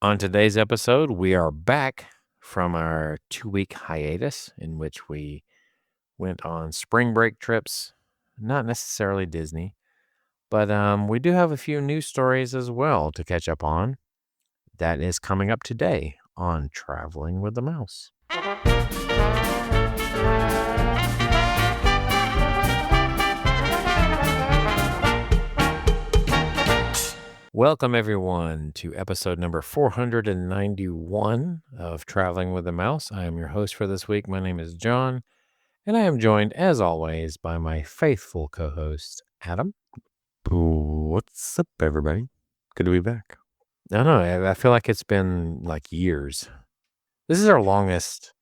On today's episode, we are back from our 2-week hiatus in which we went on spring break trips, not necessarily Disney, but we do have a few news stories as well to catch up on. That is coming up today on Traveling with the Mouse. Welcome, everyone, to episode number 491 of Traveling with the Mouse. I am your host for this week. My name is John, and I am joined, as always, by my faithful co-host, Adam. What's up, everybody? Good to be back. I feel like it's been like years. This is our longest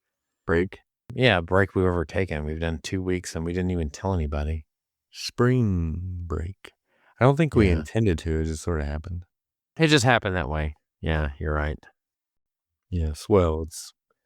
break we've ever taken. We've done 2 weeks, and we didn't even tell anybody. Spring break. I don't think we intended to. It just sort of happened. It just happened that way. Yeah, you're right. Yes. Well,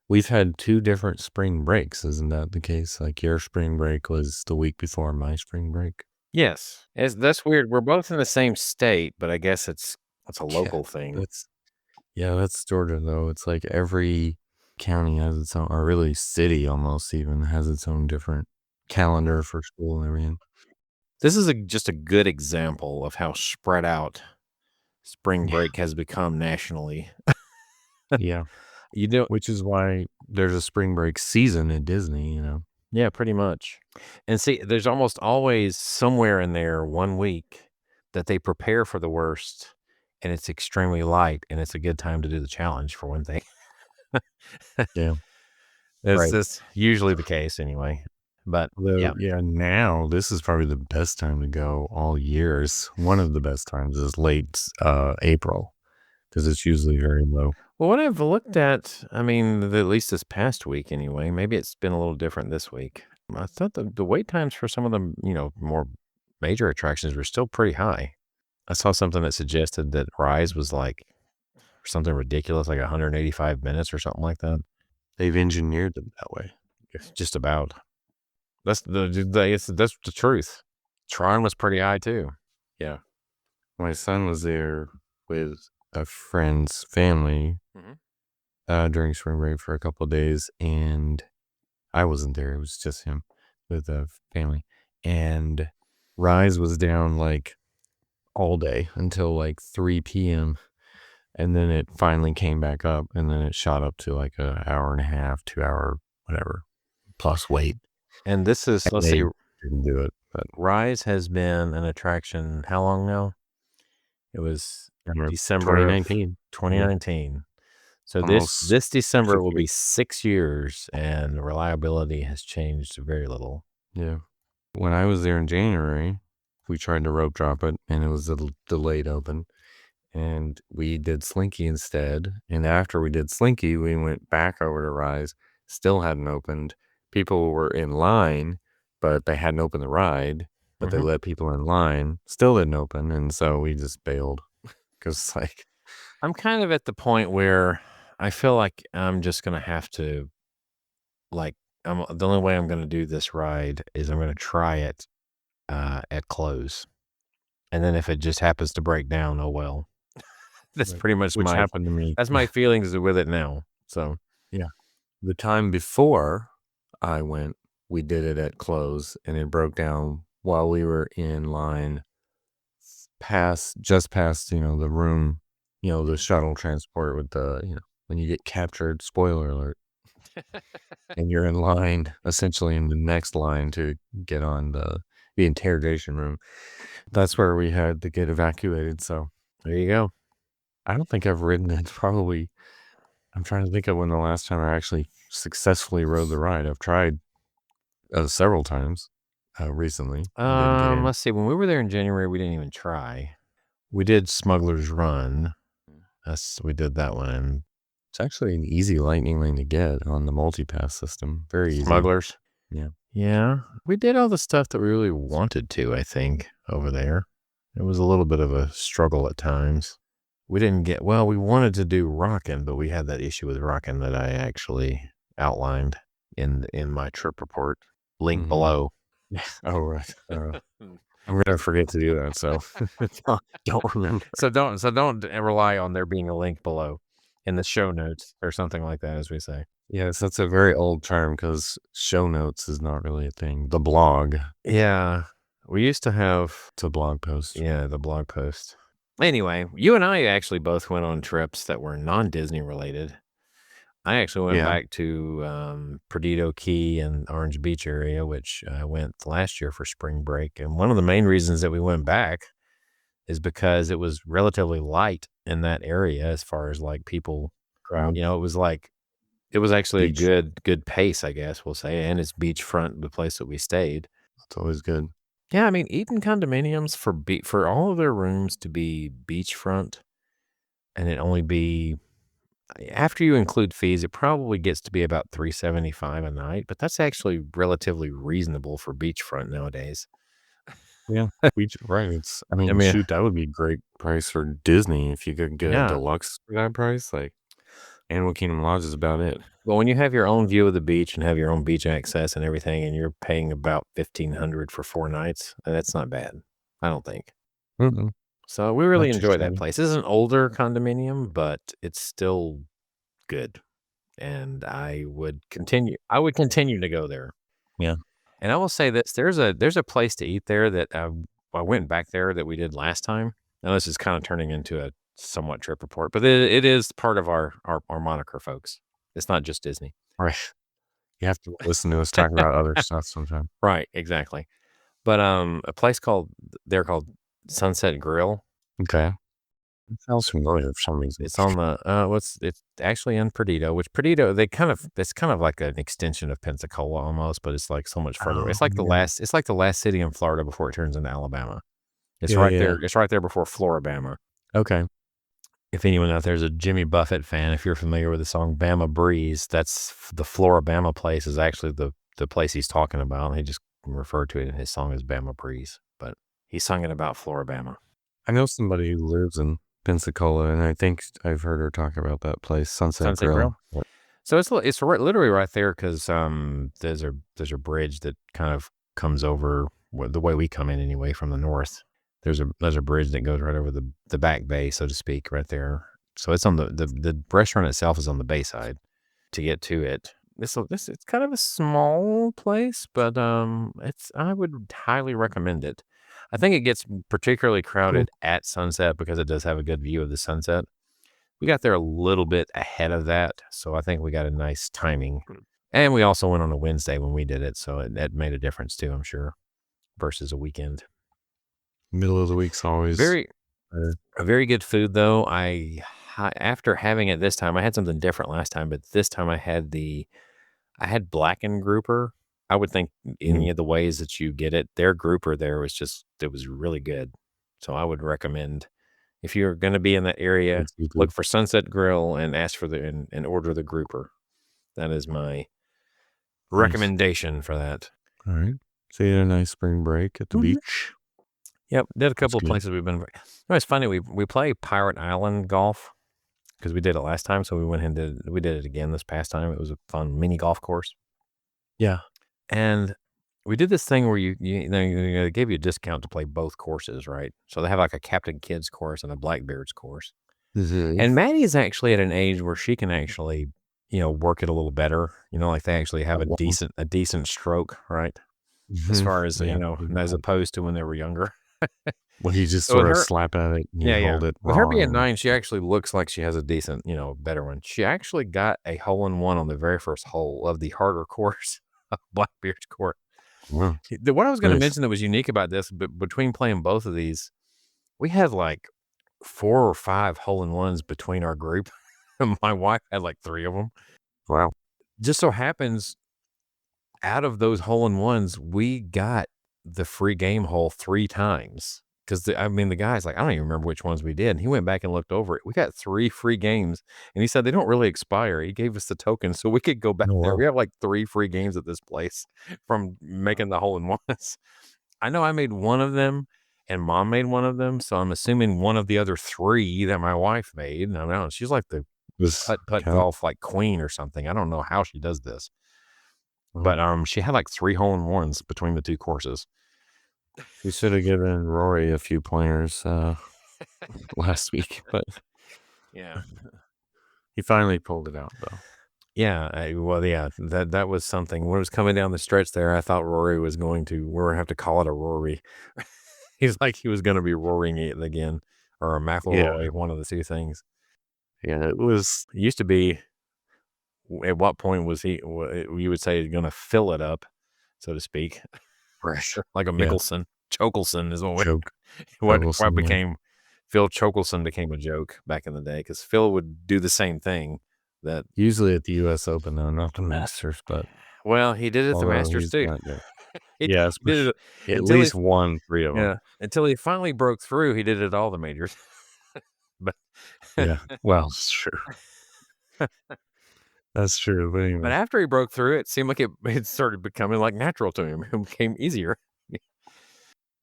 we've had 2 different spring breaks. Isn't that the case? Like your spring break was the week before my spring break. Yes. That's weird. We're both in the same state, but I guess it's a local thing. That's Georgia, though. It's like every county has its own, or really city almost even has its own different calendar for school and everything. This is just a good example of how spread out spring break has become nationally. Yeah. Which is why there's a spring break season at Disney, Yeah, pretty much. And see, there's almost always somewhere in there 1 week that they prepare for the worst, and it's extremely light, and it's a good time to do the challenge, for one thing. Yeah. That's usually the case anyway. But now this is probably the best time to go all years. One of the best times is late April because it's usually very low. Well, what I've looked at, I mean, at least this past week anyway, maybe it's been a little different this week. I thought the wait times for some of the, more major attractions were still pretty high. I saw something that suggested that Rise was like something ridiculous, like 185 minutes or something like that. They've engineered them that way. Just about. That's the truth. Tron was pretty high too. Yeah. My son was there with a friend's family during spring break for a couple of days, and I wasn't there. It was just him with the family. And Rise was down like all day until like 3 p.m. And then it finally came back up, and then it shot up to like an hour and a half, 2 hour, whatever, plus wait. And this is, let's see, didn't do it. But Rise has been an attraction how long now? It was December 2019. Yeah. So this December will be 6 years, and reliability has changed very little. Yeah. When I was there in January, we tried to rope drop it, and it was a delayed open. And we did Slinky instead. And after we did Slinky, we went back over to Rise. Still hadn't opened. People were in line, but they hadn't opened the ride. But they let people in line. Still didn't open. And so we just bailed. Because I'm kind of at the point where I feel like I'm just going to have to, the only way I'm going to do this ride is I'm going to try it at close. And then if it just happens to break down, oh well. That's pretty much which happened to me. That's my feelings with it now. So yeah, the time before I went, we did it at close, and it broke down while we were in line, just past the room, the shuttle transport with the when you get captured. Spoiler alert. And you're in line, essentially in the next line to get on the interrogation room. That's where we had to get evacuated. So there you go. I don't think I've ridden it probably. I'm trying to think of when the last time I actually successfully rode the ride. I've tried several times recently. Let's see. When we were there in January, we didn't even try. We did Smuggler's Run. We did that one. It's actually an easy lightning lane to get on the multipass system. Very easy. Smugglers? Yeah. Yeah. We did all the stuff that we really wanted to, I think, over there. It was a little bit of a struggle at times. We didn't we wanted to do Rockin', but we had that issue with Rockin' that I actually outlined in my trip report. Link below. Oh, right. I'm going to forget to do that, so don't remember. So don't rely on there being a link below. in the show notes or something like that, as we say. Yes, that's a very old term because show notes is not really a thing. The blog. Yeah. We used to have, It's a blog post. yeah, the blog post. Anyway, you and I actually both went on trips that were non-Disney related. I actually went Yeah. back to Perdido Key and Orange Beach area, which I went last year for spring break. And one of the main reasons that we went back is because it was relatively light in that area as far as like people, Crowd. it was actually a Beach. good pace, I guess we'll say. And it's beachfront, the place that we stayed. That's always good. Yeah, I mean, Eden condominiums for all of their rooms to be beachfront and it only be after you include fees, it probably gets to be about $375 a night, but that's actually relatively reasonable for beachfront nowadays. Yeah. Beach. Right. I I mean, mean, shoot, that would be a great price for Disney if you could get a yeah. deluxe for that price. Like, Animal Kingdom Lodge is about it. Well, when you have your own view of the beach and have your own beach access and everything, and you're paying about $1,500 for 4 nights, that's not bad. I don't think. Mm-mm. So we really Not too enjoy that shabby. place. This is an older condominium, but it's still good. And I would continue to go there. Yeah. And I will say this, there's a place to eat there that I went back there that we did last time. Now this is kind of turning into a somewhat trip report, but it is part of our moniker, folks. It's not just Disney. Right. You have to listen to us talk about other stuff sometime. Right, exactly. But a place called Sunset Grill. Okay. It sounds familiar for some reason. It's on the it's actually in Perdido, which Perdido it's kind of like an extension of Pensacola almost, but it's like so much further away. Oh, yeah. It's like the last city in Florida before it turns into Alabama. It's Yeah, right yeah. there. It's right there before Floribama. Okay. If anyone out there is a Jimmy Buffett fan, if you're familiar with the song Bama Breeze, that's the Floribama place is actually the place he's talking about. He just referred to it in his song as Bama Breeze, but he's sung it about Floribama. I know somebody who lives in Pensacola, and I think I've heard her talk about that place, Sunset Grill. Yep. So it's literally right there because there's a bridge that kind of comes over the way we come in anyway from the north. There's a bridge that goes right over the back bay, so to speak, right there. So it's on the restaurant itself is on the bay side to get to it. This it's kind of a small place, but I would highly recommend it. I think it gets particularly crowded at sunset because it does have a good view of the sunset. We got there a little bit ahead of that, so I think we got a nice timing. And we also went on a Wednesday when we did it, so that made a difference too, I'm sure, versus a weekend. Middle of the week's always A very good food though. After having it this time, I had something different last time, but this time I had blackened grouper. I would think any of the ways that you get it, their grouper there it was really good. So I would recommend if you're going to be in that area, look for Sunset Grill and ask for and order the grouper. That is my recommendation for that. All right. So you had a nice spring break at the beach. Yep, did a couple of places we've been. It's funny we play Pirate Island golf because we did it last time, so we went and we did it again this past time. It was a fun mini golf course. Yeah, and we did this thing where they gave you a discount to play both courses, right? So they have like a Captain Kidd's course and a Blackbeard's course. And Maddie is actually at an age where she can actually, work it a little better. Like they actually have a decent stroke, right? As far as as opposed to when they were younger. Well, you just sort of slap at it and you hold it. With her being 9, she actually looks like she has a decent, better one. She actually got a hole-in-one on the very first hole of the harder course, Blackbeard's court. Wow. What I was going to mention that was unique about this, but between playing both of these, we had like 4 or 5 hole-in-ones between our group. My wife had like 3 of them. Wow. Just so happens, out of those hole-in-ones, we got the free game hole 3 times. Because, the guy's like, I don't even remember which ones we did. And he went back and looked over it. We got 3 free games. And he said they don't really expire. He gave us the token so we could go back there. We have like 3 free games at this place from making the hole-in-ones. I know I made one of them and Mom made one of them. So I'm assuming one of the other 3 that my wife made. And I don't know. She's like the putt golf like queen or something. I don't know how she does this. But she had like 3 hole-in-ones between the 2 courses. We should have given Rory a few pointers last week, but yeah. He finally pulled it out though. Yeah, that was something. When it was coming down the stretch there, I thought Rory was going to we're gonna have to call it a Rory. He's like he was gonna be roaring it again, or a Yeah. McElroy, one of the two things. Yeah. It was It used to be, at what point was you would say, gonna fill it up, so to speak, fresh. like a Yeah. Mickelson. Chokelson is Joke. what Troublesome. Yeah. became Phil Chokelson became a joke back in the day because Phil would do the same thing that Usually at the U.S. Open though, not the Masters, but well, he did it at the although Masters he's too. not there. He Yes, did it at until he least won 3 of them. yeah, until he finally broke through, he did it at all the majors. But Yeah. Well, it's true. That's true. But but anyway. after he broke through, it seemed like it started becoming, like, natural to him. It became easier.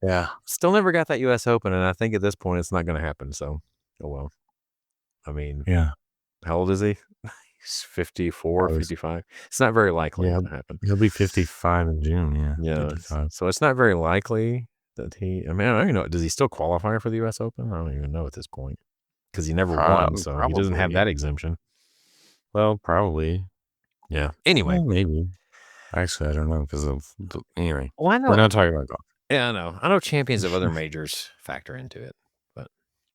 Yeah. Still never got that US Open, and I think at this point it's not gonna happen, so, oh well. I mean, Yeah. how old is he? He's 54, I was 55. It's not very likely Yeah, to happen. he'll be 55 in June, yeah, Yeah, 55. so it's not very likely that I mean, I don't even know, does he still qualify for the US Open? I don't even know at this point because he never won, so he doesn't have Probably. that exemption. Well, probably. Yeah. Anyway. Well, maybe. Actually, I don't know because of the anyway, Well, I we're know not talking about golf. yeah, I know. I know champions of other majors factor into it, but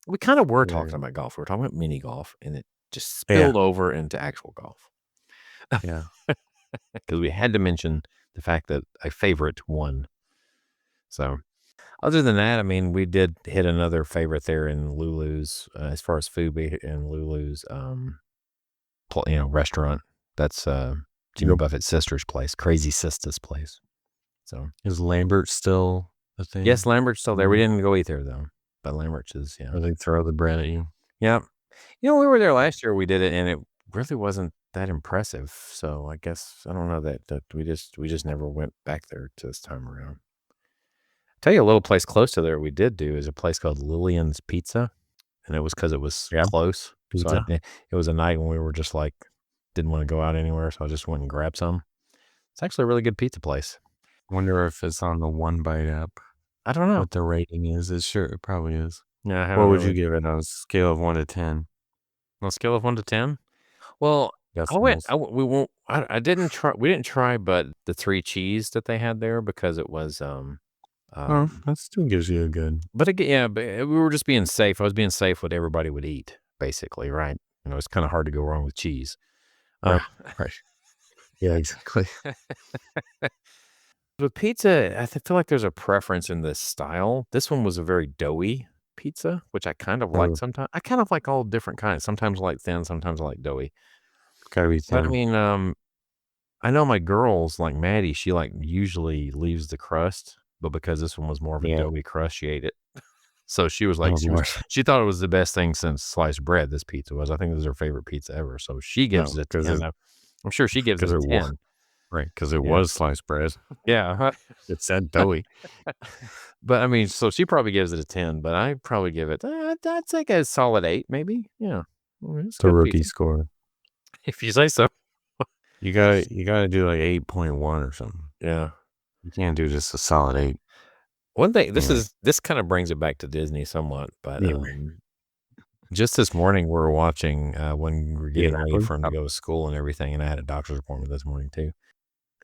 we kinda were Yeah, talking about golf. We were talking about mini golf, and it just yeah, spilled over into actual golf yeah. because we had to mention the fact that a favorite won. So, other than that, I mean, we did hit another favorite there in Lulu's, as far as food, we hit in Lulu's, restaurant. That's, Jimmy Yep. Buffett's sister's place, Crazy Sista's place. So, Is Lambert still a yes, thing? Lambert's still there. We didn't go eat there, though, but Lambert's is, yeah. Or they throw the bread at you? Yeah. We were there last year, we did it, and it really wasn't that impressive, so I guess I don't know that we just never went back there to this time around. Tell you a little place close to there we did do is a place called Lillian's Pizza, and it was because it was Yeah, close, so pizza? it was a night when we were just, like, didn't wanna go out anywhere, so I just went and grabbed some. It's actually a really good pizza place. Wonder if it's on the One Bite app, I don't know. what the rating is. It probably is. Yeah, I What haven't would you really give it on a scale of 1 to 10? on a scale of 1 to 10? Well, Decimals. we won't we didn't try, but the 3 cheese that they had there because it was, Oh, that still gives you a good but again, yeah, but we were just being safe. I was being safe what everybody would eat, basically, right? It's kind of hard to go wrong with cheese. Um, right, right. Yeah, exactly. with pizza, feel like there's a preference in the style. This one was a very doughy pizza, which I kind of like Oh, sometimes. I kind of like all different kinds. Sometimes I like thin, sometimes I like doughy. gotta be But I thin. mean, I know my girls, like Maddie, she like usually leaves the crust, but because this one was more of a Yeah. doughy crust, she ate it. So she was like, Oh, Lord. she thought it was the best thing since sliced bread. This pizza was. I think it was her favorite pizza ever. So she gives No, it a because 10. I'm sure she gives it because a it was 10. right, because it Yeah. was sliced bread. Yeah. It said doughy. But I mean, so she probably gives it a 10, but I probably give it, I'd take a solid 8, maybe. Yeah. It's The good rookie pizza. score. If you say so. You gotta do like 8.1 or something. Yeah. You can't do just a solid 8. One thing, Anyway. this kind of brings it back to Disney somewhat, but Anyway. just this morning we were watching when we were It getting ready happened. for him to go to school and everything, and I had a doctor's appointment this morning too.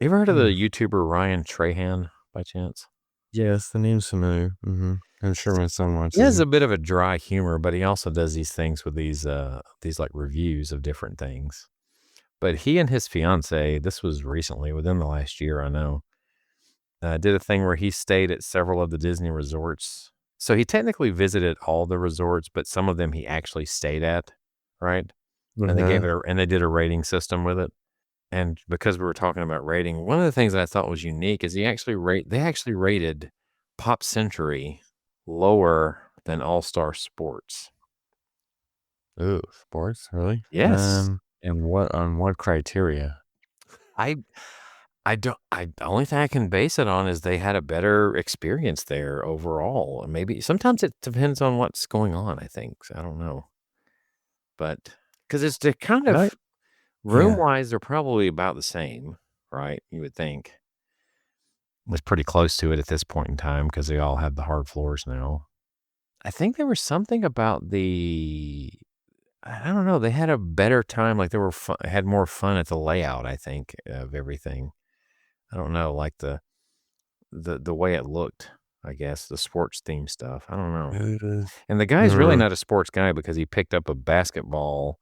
You ever heard of the Mm. YouTuber Ryan Trahan by chance? Yes, the name's familiar. I'm sure my son He watches has it. a bit of a dry humor, but he also does these things with these like reviews of different things. But he and his fiance, this was recently within the last year, I know, did a thing where he stayed at several of the Disney resorts. So he technically visited all the resorts, but some of them he actually stayed at, right? And Okay. they did a rating system with it. And because we were talking about rating, one of the things that I thought was unique is they actually rated Pop Century lower than All Star Sports. Ooh, sports, really? Yes. And on what criteria? I the only thing I can base it on is they had a better experience there overall. And maybe sometimes it depends on what's going on, I think. So I don't know. But because it's the kind I of room Yeah. wise, they're probably about the same, right? You would think. Was pretty close to it at this point in time because they all have the hard floors now. I think there was something about I don't know, they had a better time, like, they were had more fun at the layout, I think, of everything. I don't know, like, the way it looked, I guess, the sports theme stuff, I don't know. Uh, And the guy's really uh, not a sports guy because he picked up a basketball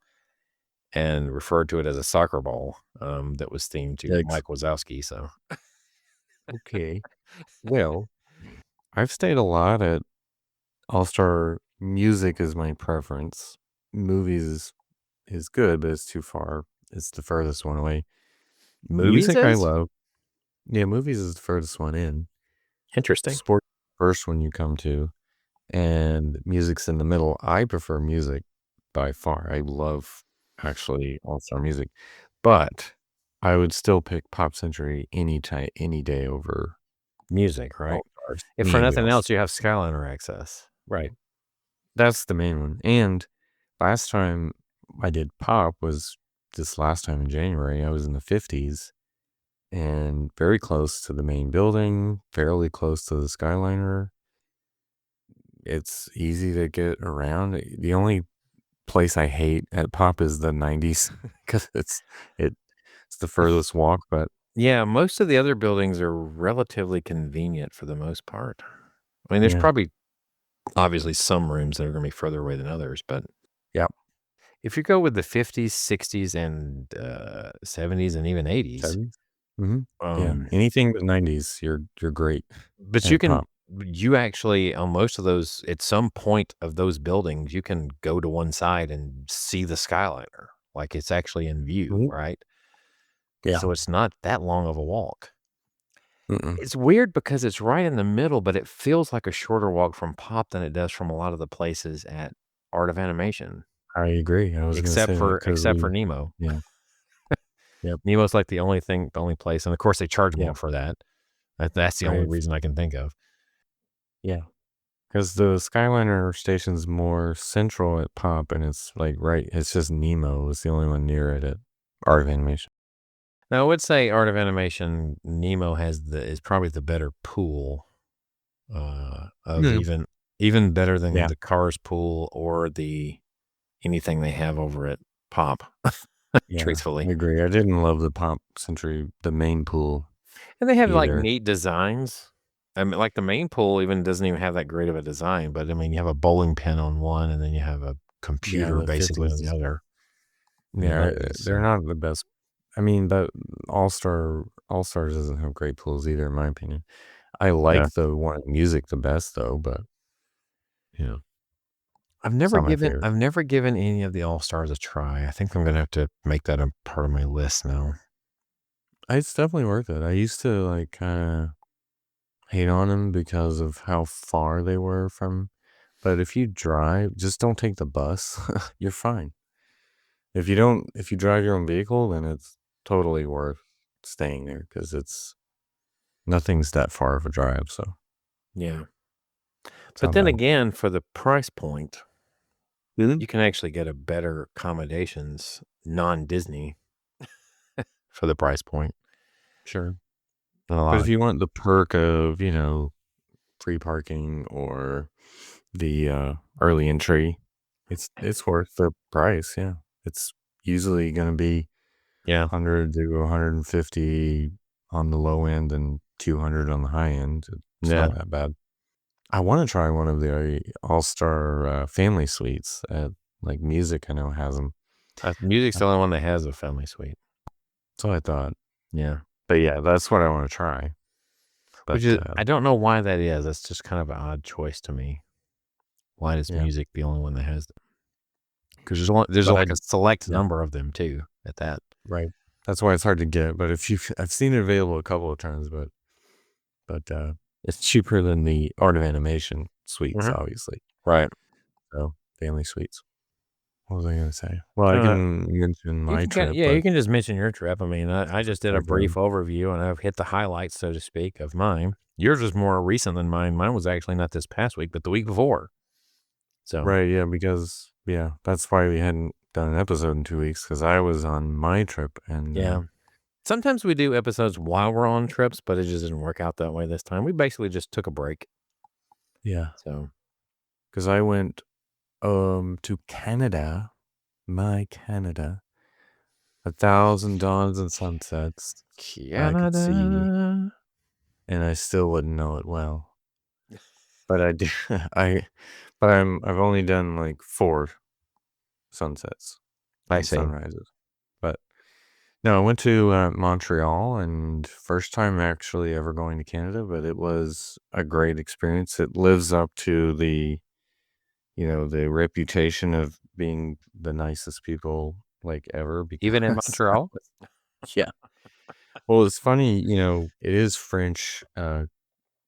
and referred to it as a soccer ball, that was themed to Yikes. Mike Wazowski, so Okay. Well, I've stayed a lot at All Star. Music is my preference. Movies is good, but it's too far. It's the furthest one away. movies Music I is? love. Yeah, movies is the furthest one in. Interesting. Sport first one you come to, and music's in the middle. I prefer music by far. I love actually all-star music, but I would still pick Pop Century any day over Music, right? All Stars. If Any for of the nothing All else, Stars. you have Skyliner access. Right. That's the main one. And last time I did pop was this last time in January. I was in the 50s and very close to the main building, fairly close to the Skyliner. It's easy to get around. The only place I hate at pop is the 90s because it's the furthest walk, but Yeah, most of the other buildings are relatively convenient for the most part. I mean, there's yeah. probably obviously some rooms that are gonna be further away than others, but Yeah. if you go with the 50s, 60s, and, 70s, and even 80s, 70s. Hmm. Yeah. um, Anything but 90s, you're great but at pop. you actually on most of those at some point of those buildings, you can go to one side and see the Skyliner, like, it's actually in view, Mhm. right? Yeah. So it's not that long of a walk. Mm-mm. It's weird because it's right in the middle, but it feels like a shorter walk from Pop than it does from a lot of the places at Art of Animation, I agree. I was gonna except say that for because we Nemo. yeah. Yep. Nemo's like the only place, and of course they charge Yeah. more for that. That's the only Right. reason I can think of. Yeah. Because the Skyliner station's more central at Pop, and it's like right. It's just Nemo is the only one near it at Art of Animation. Now I would say Art of Animation, Nemo is probably the better pool, of Yeah. even better than Yeah. the Cars pool or anything they have over at Pop, Yeah. truthfully. I agree. I didn't love the Pop Century, the main pool And they have, like, either. neat designs. I mean, like, the main pool even doesn't even have that great of a design, but, I mean, you have a bowling pin on one, and then you have a Yeah, computer the basically on the 50s. other in the Yeah, nineties, they're so not the best. I mean, but All Stars doesn't have great pools either, in my opinion. I yeah. like the one music the best though, but you know, it's not my favorite. I've never given any of the All-Stars a try. I think I'm gonna have to make that a part of my list now. It's definitely worth it. I used to like kind of hate on them because of how far they were from. But if you drive, just don't take the bus. You're fine. If you drive your own vehicle, then it's totally worth staying there because nothing's that far of a drive. So Yeah. it's But not then bad. again, for the price point, Mhm. you can actually get a better accommodations, non-Disney, for the price point Sure. than a But lot if of you want the perk of, free parking or the early entry, it's worth the price. Yeah. It's usually going to be yeah. 100 to 150 on the low end and 200 on the high end. It's Yeah. not that bad. I want to try one of the all-star family suites at like music. I know has them. Music's the only one that has a family suite. So I thought, Yeah. but yeah, that's what I want to try. But Which is I don't know why that is. That's just kind of an odd choice to me. Why is yeah, music the only one that has them? Because there's but like a select yeah, number of them too at that. right. That's why it's hard to get. But if you, I've seen it available a couple of times, but it's cheaper than the Art of Animation suites, Mhm. obviously. Right. So family suites. What was I gonna say? Well, I Uh, can mention you my can kinda trip, yeah, you but can just mention your trip. I mean, I just did a okay. brief overview, and I've hit the highlights, so to speak, of mine. Yours is more recent than mine. Mine was actually not this past week, but the week before. So, Right, yeah, because yeah, that's why we hadn't done an episode in 2 weeks because I was on my trip and, yeah. Sometimes we do episodes while we're on trips, but it just didn't work out that way this time. We basically just took a break. yeah, So, because I went, to Canada my Canada. 1,000 dawns and sunsets I could see, Canada. and I still wouldn't know it well. But I do, I've only done like 4 sunsets I and see. sunrises. But no, I went to Montreal, and first time actually ever going to Canada, but it was a great experience. It lives up to the reputation of being the nicest people like ever Even in because Montreal? yeah. Well, it's funny, it is French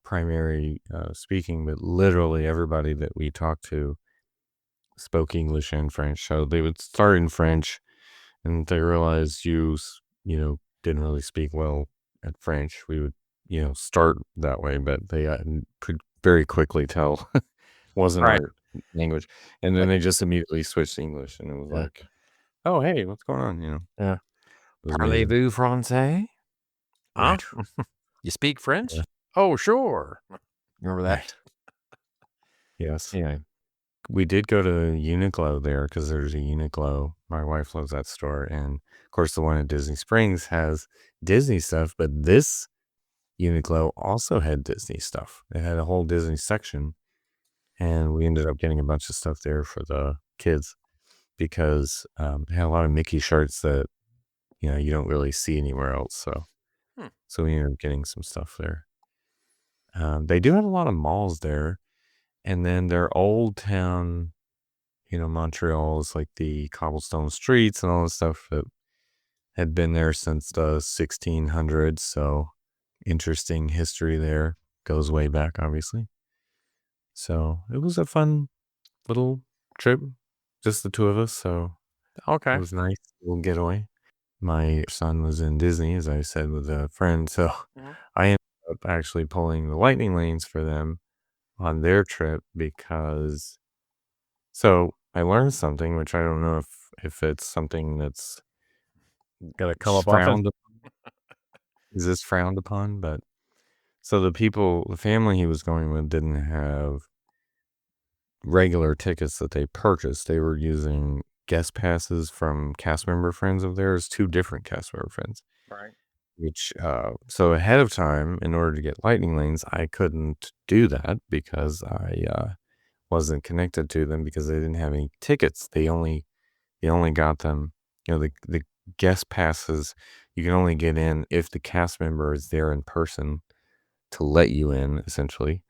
primary speaking, but literally everybody that we talked to spoke English and French. So they would start in French, and they realized didn't really speak well at French. We would, start that way, but they could very quickly tell wasn't Right. our language. And then Like, they just immediately switched to English, and it was yeah. like, oh, hey, what's going on? Yeah. It was amazing. Parlez-vous français? Huh? Right. You speak Yeah. French? Oh, sure. Remember that? Right. Yes. Yeah. We did go to Uniqlo there because there's a Uniqlo. My wife loves that store. And of course, the one at Disney Springs has Disney stuff, but this Uniqlo also had Disney stuff. It had a whole Disney section. And we ended up getting a bunch of stuff there for the kids because it had a lot of Mickey shirts that, you don't really see anywhere else. So, Hmm. so we ended up getting some stuff there. They do have a lot of malls there. And then their old town, Montreal is like the cobblestone streets and all the stuff that had been there since the 1600s. So interesting history there. Goes way back, obviously. So it was a fun little trip, just the two of us. So it Okay. was nice little getaway. My son was in Disney, as I said, with a friend. So Mhm. I ended up actually pulling the lightning lanes for them on their trip because I learned something, which I don't know if it's something that's Gotta come up often? frowned is this frowned upon, but so the family he was going with didn't have regular tickets that they purchased. They were using guest passes from cast member friends of theirs, 2 different cast member friends, Right. which, so ahead of time, in order to get lightning lanes, I couldn't do that because I, wasn't connected to them because they didn't have any tickets. They only got them, the guest passes, you can only get in if the cast member is there in person to let you in, essentially.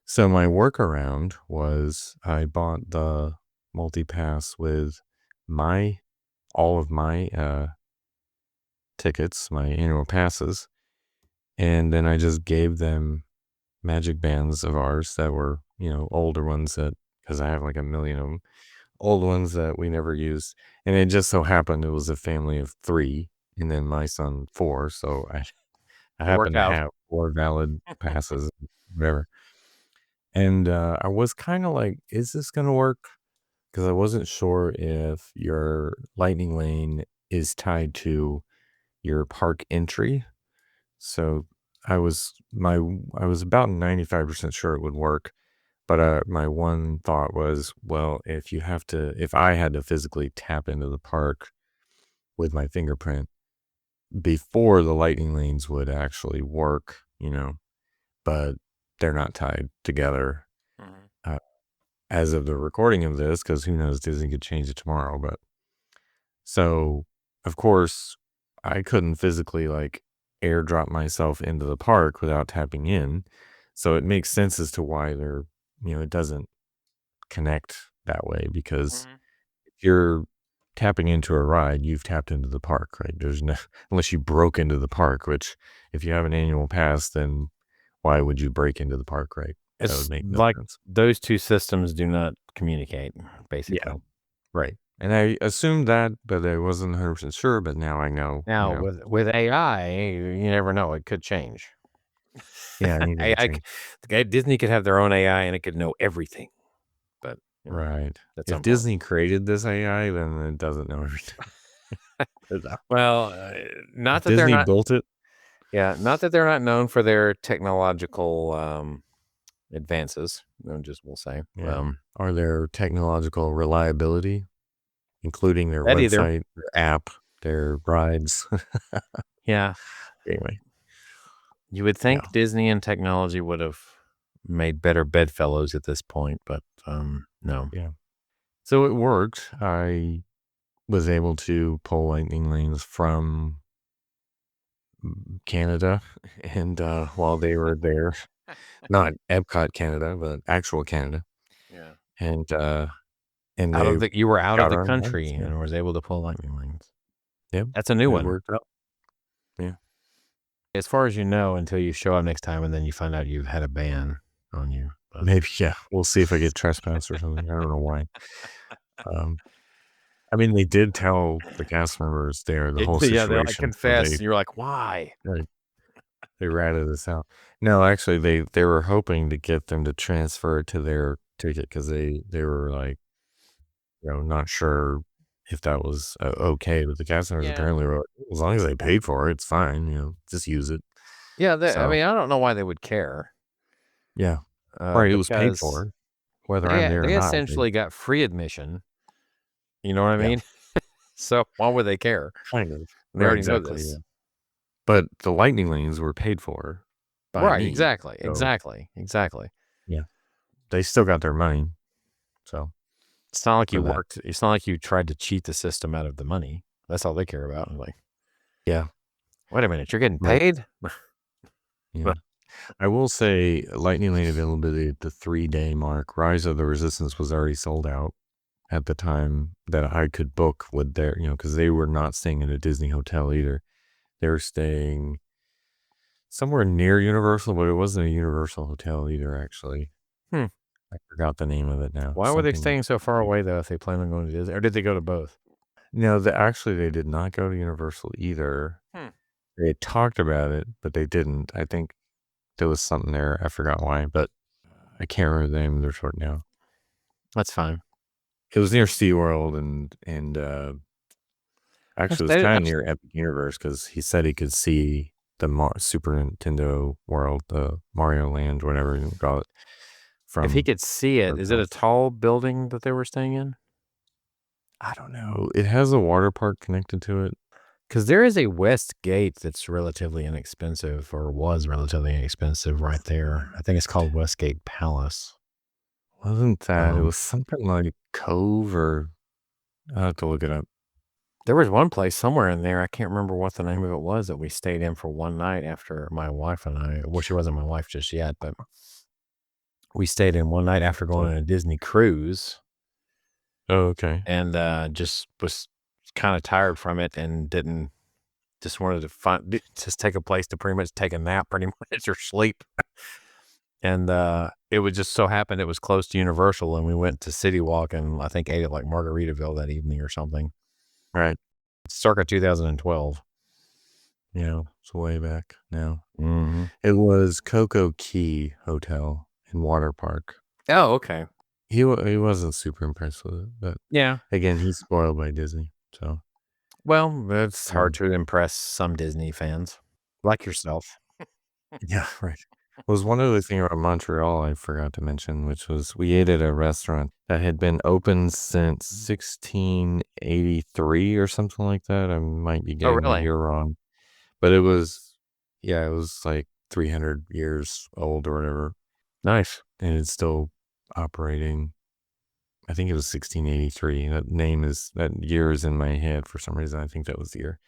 So my workaround was I bought the multi-pass with my all of my, tickets, my annual passes, and then I just gave them magic bands of ours that were, older ones that because I have like a million of them. Old ones that we never used, and it just so happened it was a family of 3, and then my son 4, so I It worked happen to out. have 4 valid passes, whatever, and, I was kinda like, "Is this gonna work?" Because I wasn't sure if your lightning lane is tied to your park entry, so I was about 95% sure it would work. But, my one thought was, well, if I had to physically tap into the park with my fingerprint before the lightning lanes would actually work, but they're not tied together, Mhm. uh, as of the recording of this, because who knows, Disney could change it tomorrow, but so, of course, I couldn't physically, like, airdrop myself into the park without tapping in, so it makes sense as to why it doesn't connect that way because Mhm. if you're tapping into a ride, you've tapped into the park, right? There's no unless you broke into the park, which if you have an annual pass, then why would you break into the park, right? That would It's make no like sense. those 2 systems do not communicate, Yeah, basically. right. And I assumed that, but I wasn't 100% sure, but now I know, Now with AI, you never know, it could change. yeah, anything could AI change. Disney could have their own AI and it could know everything, but, Right. at If some point. Disney created this AI, then it doesn't know everything. 'Cause, Well, not if that they're Disney not built it, yeah, not that they're not known for their technological, advances, just we'll say. yeah, or their technological reliability, including their That either. website, their app, their rides. Yeah. Anyway, You would yeah, think Disney and technology would have made better bedfellows at this point, but no. yeah. So it worked. I was able to pull lightning lanes from Canada, and while they were there, not Epcot, Canada, but actual Canada, Yeah. and they You were out of got the our rides. country Yeah, and was able to pull lightning lanes. yep, That's a new it one. worked out. Yeah, As far as you know, until you show up next time and then you find out you've had a ban on you. But maybe. Yeah, we'll see if I get trespassed or something. I don't know why. Um, I mean, they did tell the cast members there the whole yeah, they like situation, so confess. You're like, why? they they ratted us out. No, actually, they were hoping to get them to transfer it to their ticket because they were like, not sure if that was okay. But the cast members Yeah. apparently were like, as long as they paid for it, it's fine. Just use it. Yeah. I So mean, I don't know why they would care. yeah, right. It was paid Because for, whether I'm there or they not. essentially got free admission. You know what I Yeah, mean? So why would they care? kind of. They Right, already know exactly. this. Yeah, but the lightning lanes were paid for by Right. me. Exactly. So Exactly. yeah, they still got their money. So It's not like for you that, worked. It's not like you tried to cheat the system out of the money. That's all they care about. I'm like, yeah, wait a minute, you're getting right. paid? Yeah. I will say Lightning Lane availability at the 3-day mark. Rise of the Resistance was already sold out at the time that I could book with their, because they were not staying in a Disney hotel either. They were staying somewhere near Universal, but it wasn't a Universal hotel either, actually. Hmm. I forgot the name of it now. Why were they Something. staying so far away though? If they planned on going to Disney, or did they go to both? No, actually, they did not go to Universal either. Hmm. They had talked about it, but they didn't. I think there was something there. I forgot why, but I can't remember the name of the resort now. That's fine. It was near SeaWorld and actually it was kind of near Epic Universe because he said he could see the Super Nintendo world, the Mario Land, whatever you call it. If he could see it, is it a house. tall building that they were staying in? I don't know. It has a water park connected to it. Because there is a West Gate that's relatively inexpensive, or was relatively inexpensive, right there. I think it's called Westgate Palace. Wasn't that? It was something like Cove, or I'll have to look it up. There was one place somewhere in there, I can't remember what the name of it was, that we stayed in for one night after my wife and I, well, she wasn't my wife just yet, but we stayed in one night after going on a Disney cruise. Oh, okay. And just was kind of tired from it and just wanted to just take a place to pretty much take a nap pretty much or sleep. And it would just so happen it was close to Universal, and we went to City Walk and I think ate at like Margaritaville that evening or something. Right. Circa 2012. Yeah, it's way back now. Mm-hmm. It was Coco Key Hotel and Water Park. Oh, okay. He wasn't super impressed with it, but Yeah. again, he's spoiled by Disney, so. Well, it's hard to impress some Disney fans like yourself. Yeah, right. Was one other thing about Montreal I forgot to mention, which was we ate at a restaurant that had been open since 1683 or something like that. I might be getting the year wrong, but it was like 300 years old or whatever. Nice. And it's still operating. I think it was 1683. That year is in my head for some reason. I think that was the year.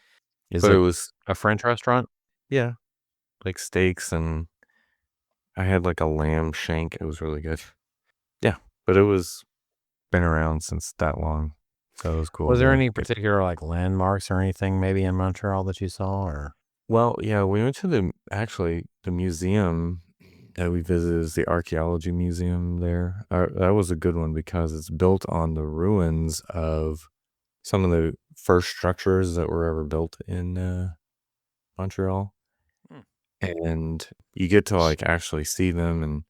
Is But it it was a French restaurant? Yeah, like steaks, and I had like a lamb shank. It was really good. Yeah, but it was been around since that long, so it was cool. Was there any particular like landmarks or anything maybe in Montreal that you saw, or? Well, yeah, we went to the museum that we visited is the archaeology museum there. That was a good one because it's built on the ruins of some of the first structures that were ever built in Montreal. And you get to like actually see them, and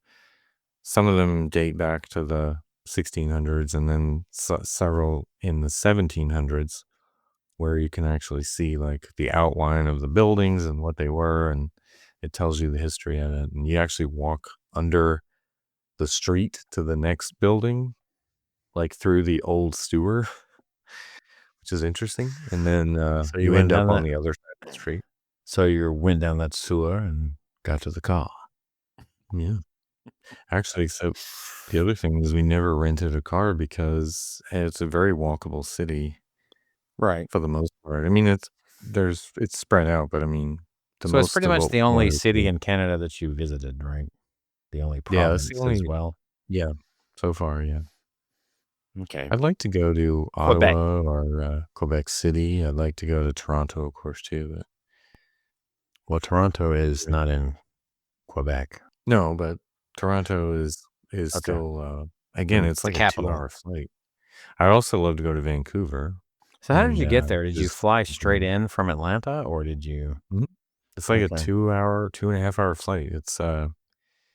some of them date back to the 1600s, and then several in the 1700s, where you can actually see like the outline of the buildings and what they were, and it tells you the history of it. And you actually walk under the street to the next building, like through the old sewer. which is interesting. And then So you you went end up down on that. the other side of the street. So you went down that sewer and got to the car. Yeah. Actually, so the other thing is we never rented a car because it's a very walkable city Right. for the most part. I mean, it's spread out, but I mean, the So it's most pretty of much what the we only wanted to city do. in Canada that you visited, right? The only Yeah, that's the province as only. well. Yeah, so far, yeah. Okay. I'd like to go to Quebec. Ottawa or Quebec City. I'd like to go to Toronto, of course, too. But Well, Toronto is not in Quebec. no, but Toronto is Okay. still again, And it's it's the like a capital. 2 hour flight. I'd also love to go to Vancouver So how did and you get there? Did you just fly straight in from Atlanta or did you? Mhm. It's like a Okay. 2 hour, 2.5 hour flight.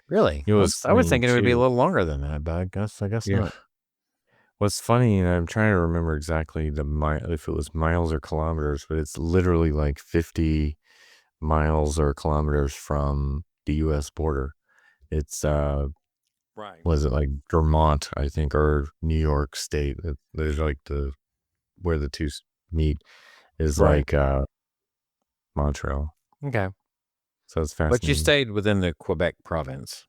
Really? It was I was funny thinking it would be a too. little longer than that, but I guess Yeah. not. What's funny, and I'm trying to remember exactly if it was miles or kilometers, but it's literally like 50 miles or kilometers from the U.S. border. It's Right. was it like Vermont, I think, or New York State? There's like where the two meet is Right. like Montreal. Okay. So it's But you fascinating. stayed within the Quebec province.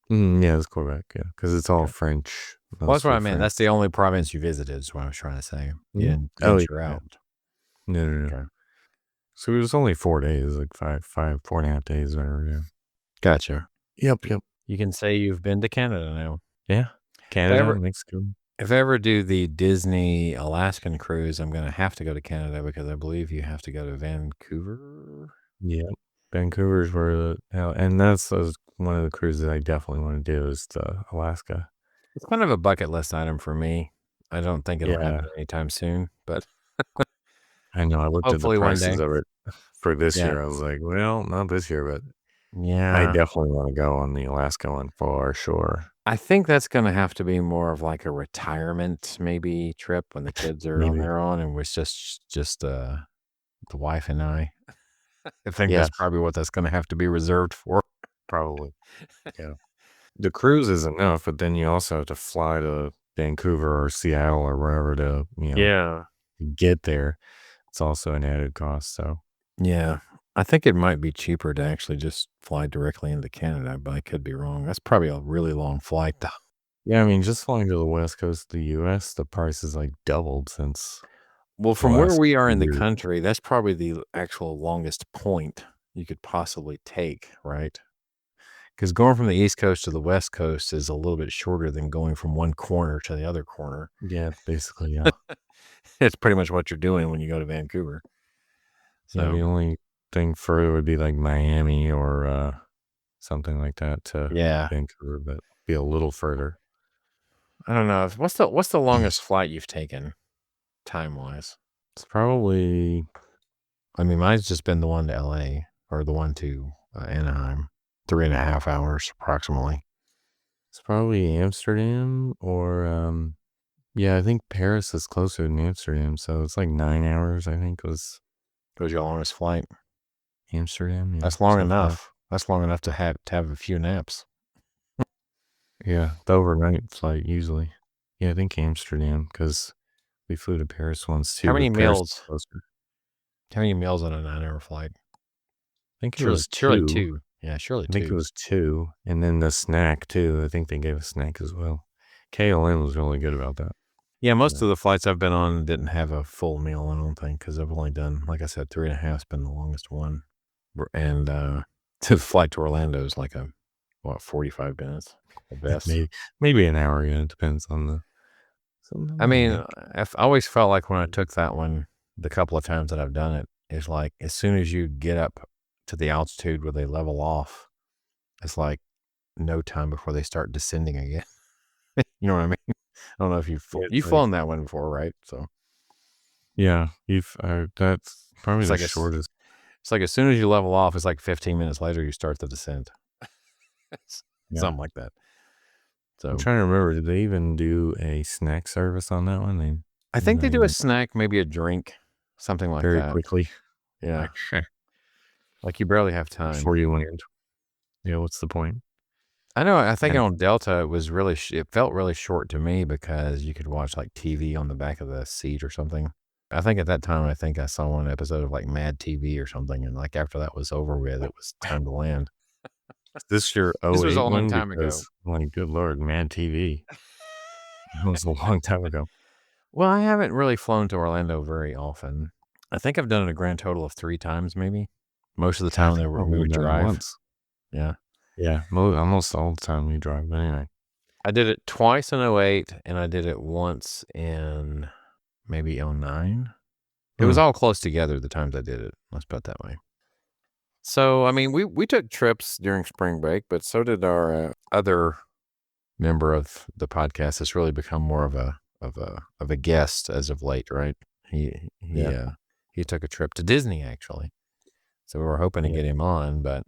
Yeah, it's Quebec. Yeah, because it's all Okay. French, Well, that's what mostly I meant. That's the French. only province you visited, is what I was trying to say. You Mhm. didn't Oh venture yeah, out. no, no, no. Okay. So it was only 4 days, like 4.5 days, whatever. Yeah. Gotcha. Yep, yep. You can say you've been to Canada now. Yeah. If I Canada, ever Mexico. if I ever do the Disney Alaskan cruise, I'm gonna have to go to Canada because I believe you have to go to Vancouver. Yeah. Vancouver's where and that's one of the cruises I definitely want to do is to Alaska. It's kind of a bucket list item for me. I don't think it'll Yeah, happen anytime soon, but I know. I looked at the hopefully one prices day. of it for this Yeah. year. I was like, well, not this year, but I Yeah. definitely want to go on the Alaska one for sure. I think that's gonna have to be more of like a retirement maybe trip when the kids are on Maybe. their own and was just the wife and I. I think Yeah, that's probably what that's gonna have to be reserved for. probably. Yeah. The cruise is enough, but then you also have to fly to Vancouver or Seattle or wherever to, Yeah. get there. It's also an added cost. So, Yeah. I think it might be cheaper to actually just fly directly into Canada, but I could be wrong. That's probably a really long flight, though. yeah, I mean, just flying to the west coast of the US, the price has like doubled since Well, the from where last we are few in the years. country, that's probably the actual longest point you could possibly take, right? Because going from the East Coast to the West Coast is a little bit shorter than going from one corner to the other corner. Yeah, basically, yeah. It's pretty much what you're doing when you go to Vancouver. Yeah, So, the only thing further would be like Miami or something like that to yeah, Vancouver, but be a little further. I don't know. What's the longest flight you've taken time wise? It's probably I mean, mine's just been the one to LA or the one to Anaheim, 3.5 hours approximately. Amsterdam or yeah, I think Paris is closer than Amsterdam, so it's like 9 hours. I think was Was your longest flight? Amsterdam. Yeah, That's long so far. enough. That's long enough to have a few naps. Yeah, the overnight flight usually. Yeah, I think Amsterdam because we flew to Paris once How too, many but Paris is meals? closer. How many meals on a 9 hour flight? I think it Surely, was surely two. two. Yeah, surely I think it two. was two, and then the snack too. I think they gave a snack as well. KLM was really good about that. Yeah, most Yeah. of the flights I've been on didn't have a full meal. I don't think because I've only done, like I said, 3.5's been the longest one, and to the flight to Orlando is like 45 minutes at best. Maybe an hour. Yeah, it depends on I sometimes mean, Nick. I've always felt like when I took that one, the couple of times that I've done it, is like as soon as you get up to the altitude where they level off, it's like no time before they start descending again. You know what I mean? I don't know if Yeah, it's you've like flown that one before, right? So yeah, you've that's probably it's the like shortest. it's like as soon as you level off, it's like 15 minutes later you start the descent. Yeah, Something like that. I'm So trying to remember. Did they even do a snack service on that one? They I think they not do a even snack, maybe a drink, something like very that. quickly. Yeah. Like Like you barely have time. before you land. Yeah, what's the point? I know. I think And on Delta, it was it felt really short to me because you could watch like TV on the back of the seat or something. I think at that time, I think I saw one episode of like Mad TV or something, and like after that was over with, it was time to land. Is this your This was a '08 long one? time ago. Because, like, good lord, Mad TV. That was a long time ago. Well, I haven't really flown to Orlando very often. I think I've done it a grand total of 3 times, maybe. Most of the Yeah, I time think I've we only would done it drive. once. Yeah. Yeah, almost all the time we drive, but anyway. I did it twice in '08, and I did it once in maybe '09. It was Mm, all close together the times I did it. Let's put it that way. So, I mean, we took trips during spring break, but so did our other member of the podcast. Has really become more of a guest as of late, right? He yeah, he uh he took a trip to Disney actually. So we were hoping to yeah. get him on, but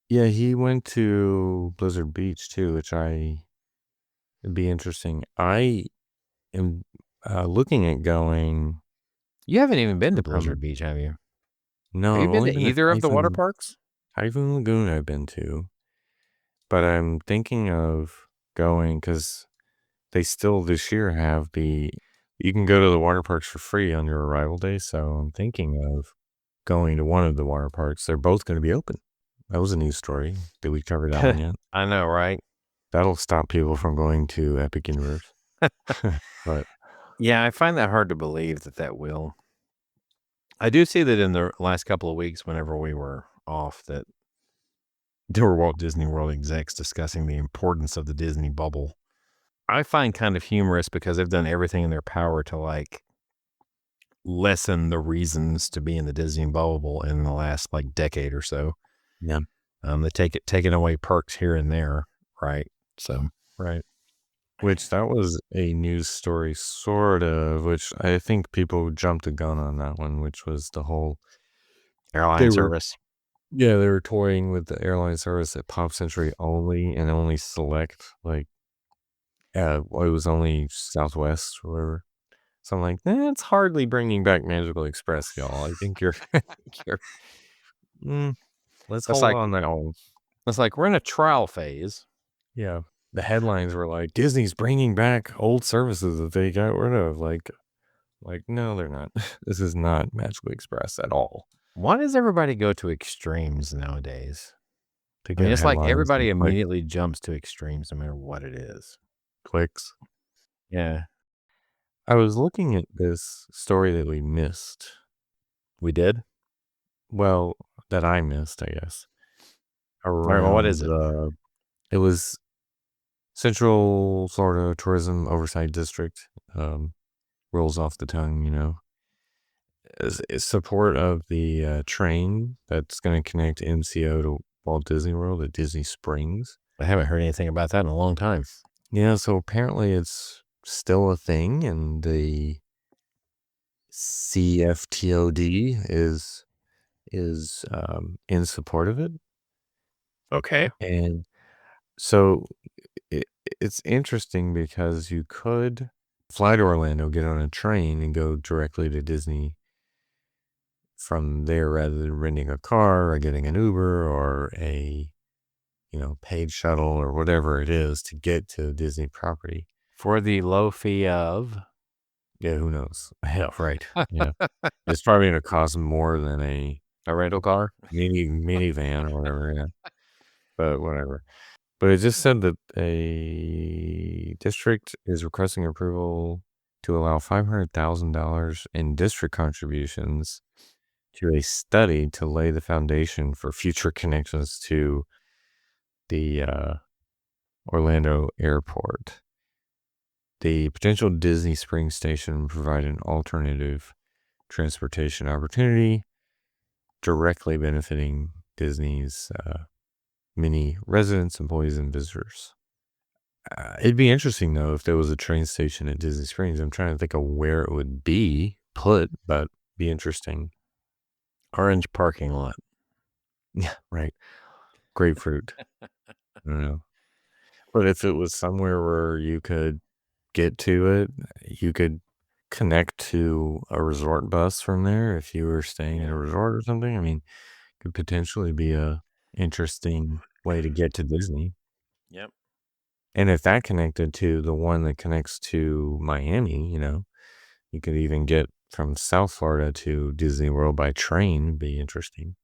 Yeah, he went to Blizzard Beach too, which it'd be interesting. I am, looking at going you haven't even been to from Blizzard Beach, have you? no, Have you I've been only to been to either of the water parks? Typhoon Lagoon I've been to, but I'm thinking of going because they still this year have you can go to the water parks for free on your arrival day, so I'm thinking of going to one of the water parks. They're both gonna be open. That was a news story. Did we cover that one yet? I know, right? That'll stop people from going to Epic Universe. But Yeah, I find that hard to believe that will. I do see that in the last couple of weeks, whenever we were off, that there were Walt Disney World execs discussing the importance of the Disney bubble. I find kind of humorous because they've done everything in their power to like lessen the reasons to be in the Disney bubble in the last like decade or so. yeah, They taking away perks here and there, right? So right. Which that was a news story, sort of, which I think people jumped the gun on that one, which was the whole airline they were service. yeah, they were toying with the airline service at Pop Century only and only select like well, it was only Southwest or whatever. So I'm like, that's hardly bringing back Magical Express, y'all. I think you're, I think you're mm, let's That's hold like on that one. that's like we're in a trial phase. Yeah. The headlines were like, Disney's bringing back old services that they got rid of. Like, no, they're not. This is not Magical Express at all. Why does everybody go to extremes nowadays? To I mean, get it's like headlines everybody and immediately jumps to extremes no matter what it is. clicks. Yeah, I was looking at this story that we missed. we did. Well, that I missed, I guess. All right, well, what Around is it? it was Central Florida Tourism Oversight District. Rolls off the tongue, you know. Is support of the train that's going to connect MCO to Walt Disney World at Disney Springs. I haven't heard anything about that in a long time. Yeah, so apparently it's still a thing, and the CFTOD is in support of it. Okay. And so it, it's interesting because you could fly to Orlando, get on a train, and go directly to Disney from there rather than renting a car or getting an Uber or a paid shuttle or whatever it is to get to Disney property. For the low fee of Yeah, who knows? Yeah, right. Yeah, it's probably going to cost more than a a rental car. minivan or whatever. Yeah, but whatever. But it just said that a district is requesting approval to allow $500,000 in district contributions to a study to lay the foundation for future connections to the Orlando airport. The potential Disney Springs station provide an alternative transportation opportunity directly benefiting Disney's many residents, employees, and visitors. It'd be interesting, though, if there was a train station at Disney Springs. I'm trying to think of where it would be put, but be interesting. Orange parking lot. Yeah, right. Grapefruit. I don't know. But if it was somewhere where you could get to it, you could connect to a resort bus from there if you were staying at a resort or something. I mean, could potentially be a interesting way to get to Disney. Yep. And if that connected to the one that connects to Miami, you could even get from South Florida to Disney World by train would be interesting.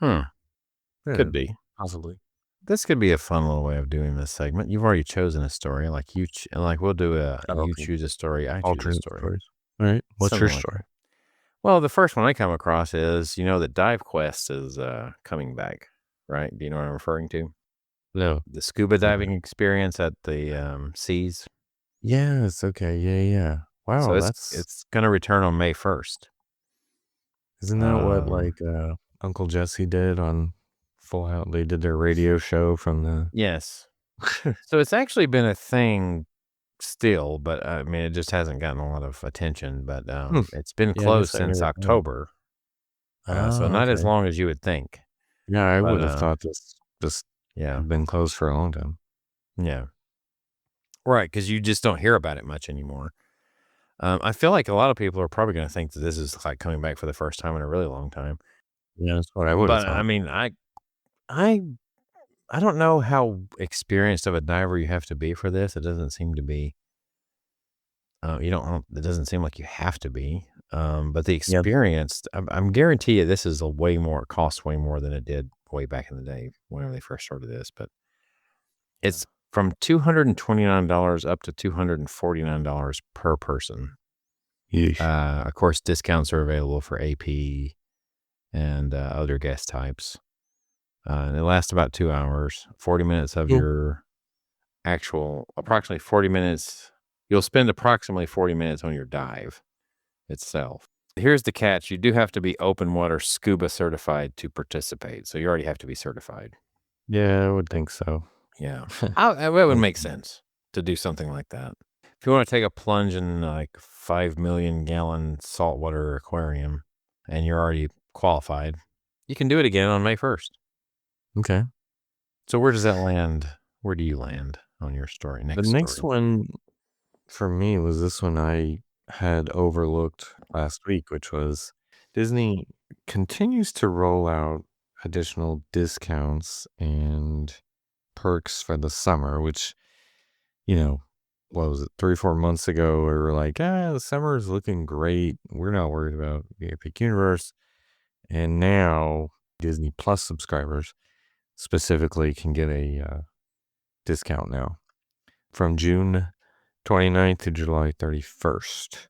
Yeah, could be. Possibly. This could be a fun little way of doing this segment. You've already chosen a story, like we'll do a Oh, you okay. choose a story, I choose a Alternate story. stories. All right. What's Something your like story? that. Well, the first one I come across is, that Dive Quest is coming back, right? Do you know what I'm referring to? No. The scuba Okay. diving experience at the seas. Yes. Okay. Yeah. So Wow. it's going to return on May 1st. Isn't that what Uncle Jesse did on Full House? They did their radio show from the. Yes. So it's actually been a thing still, but I mean, it just hasn't gotten a lot of attention. But it's been Yeah, I closed guess I since never thought. October, so Oh, not as okay. long as you would think. Yeah, I But would have thought this just yeah, had been closed for a long time. yeah, right. Because you just don't hear about it much anymore. I feel like a lot of people are probably going to think that this is like coming back for the first time in a really long time. Yeah, that's what I would have But I thought. mean, I I don't know how experienced of a diver you have to be for this. It doesn't seem to be. You don't. It doesn't seem like you have to be. But the Yeah. experience, I'm guarantee you, this is a way more. It costs way more than it did way back in the day whenever they first started this. But it's from $229 up to $249 per person. Yeesh. Of course, discounts are available for AP and other guest types. And it lasts about 2 hours, 40 minutes of Cool. your approximately 40 minutes. You'll spend approximately 40 minutes on your dive itself. Here's the catch. You do have to be open water scuba certified to participate. So you already have to be certified. Yeah, I would think so. Yeah. It would make sense to do something like that. If you want to take a plunge in like 5 million gallon saltwater aquarium and you're already qualified, you can do it again on May 1st. Okay. So where does that land? Where do you land on your story? The next Story. one for me was this one I had overlooked last week, which was Disney continues to roll out additional discounts and perks for the summer, which, what was it, 3-4 months ago, we were like, the summer is looking great. We're not worried about the Epic Universe. And now Disney Plus subscribers specifically can get a discount now from June 29th to July 31st.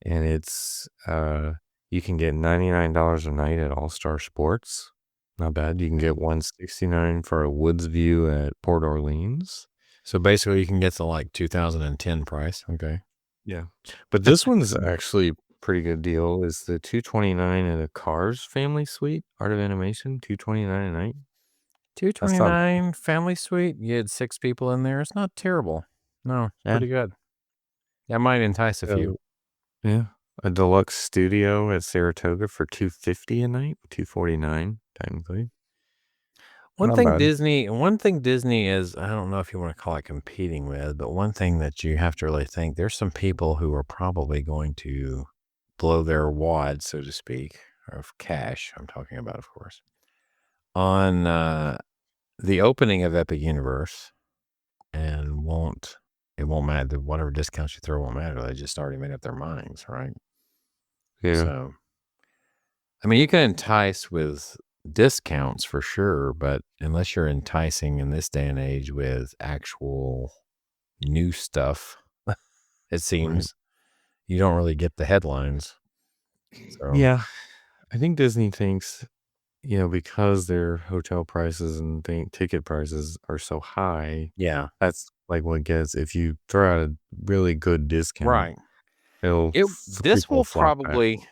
And it's, you can get $99 a night at All Star Sports. Not bad. You can get $169 for a Woods View at Port Orleans. So basically you can get the like 2010 price. Okay. Yeah. But this one's actually pretty good deal. Is the $229 at a Cars family suite, Art of Animation, $229 a night. $229 family suite. You had 6 people in there. It's not terrible. No, it's pretty good. That might entice a few. Yeah. A deluxe studio at Saratoga for $250 a night, $249 technically. One thing Disney is, I don't know if you want to call it competing with, but one thing that you have to really think, there's some people who are probably going to blow their wad, so to speak, of cash. I'm talking about, of course, on the opening of Epic Universe, and it won't matter. Whatever discounts you throw won't matter. They just already made up their minds, right? Yeah. So, I mean, you can entice with discounts for sure, but unless you're enticing in this day and age with actual new stuff, it seems you don't really get the headlines. So, yeah. I think Disney thinks, because their hotel prices and ticket prices are so high, yeah, that's like what gets, if you throw out a really good discount, right. This people will flock back. probably,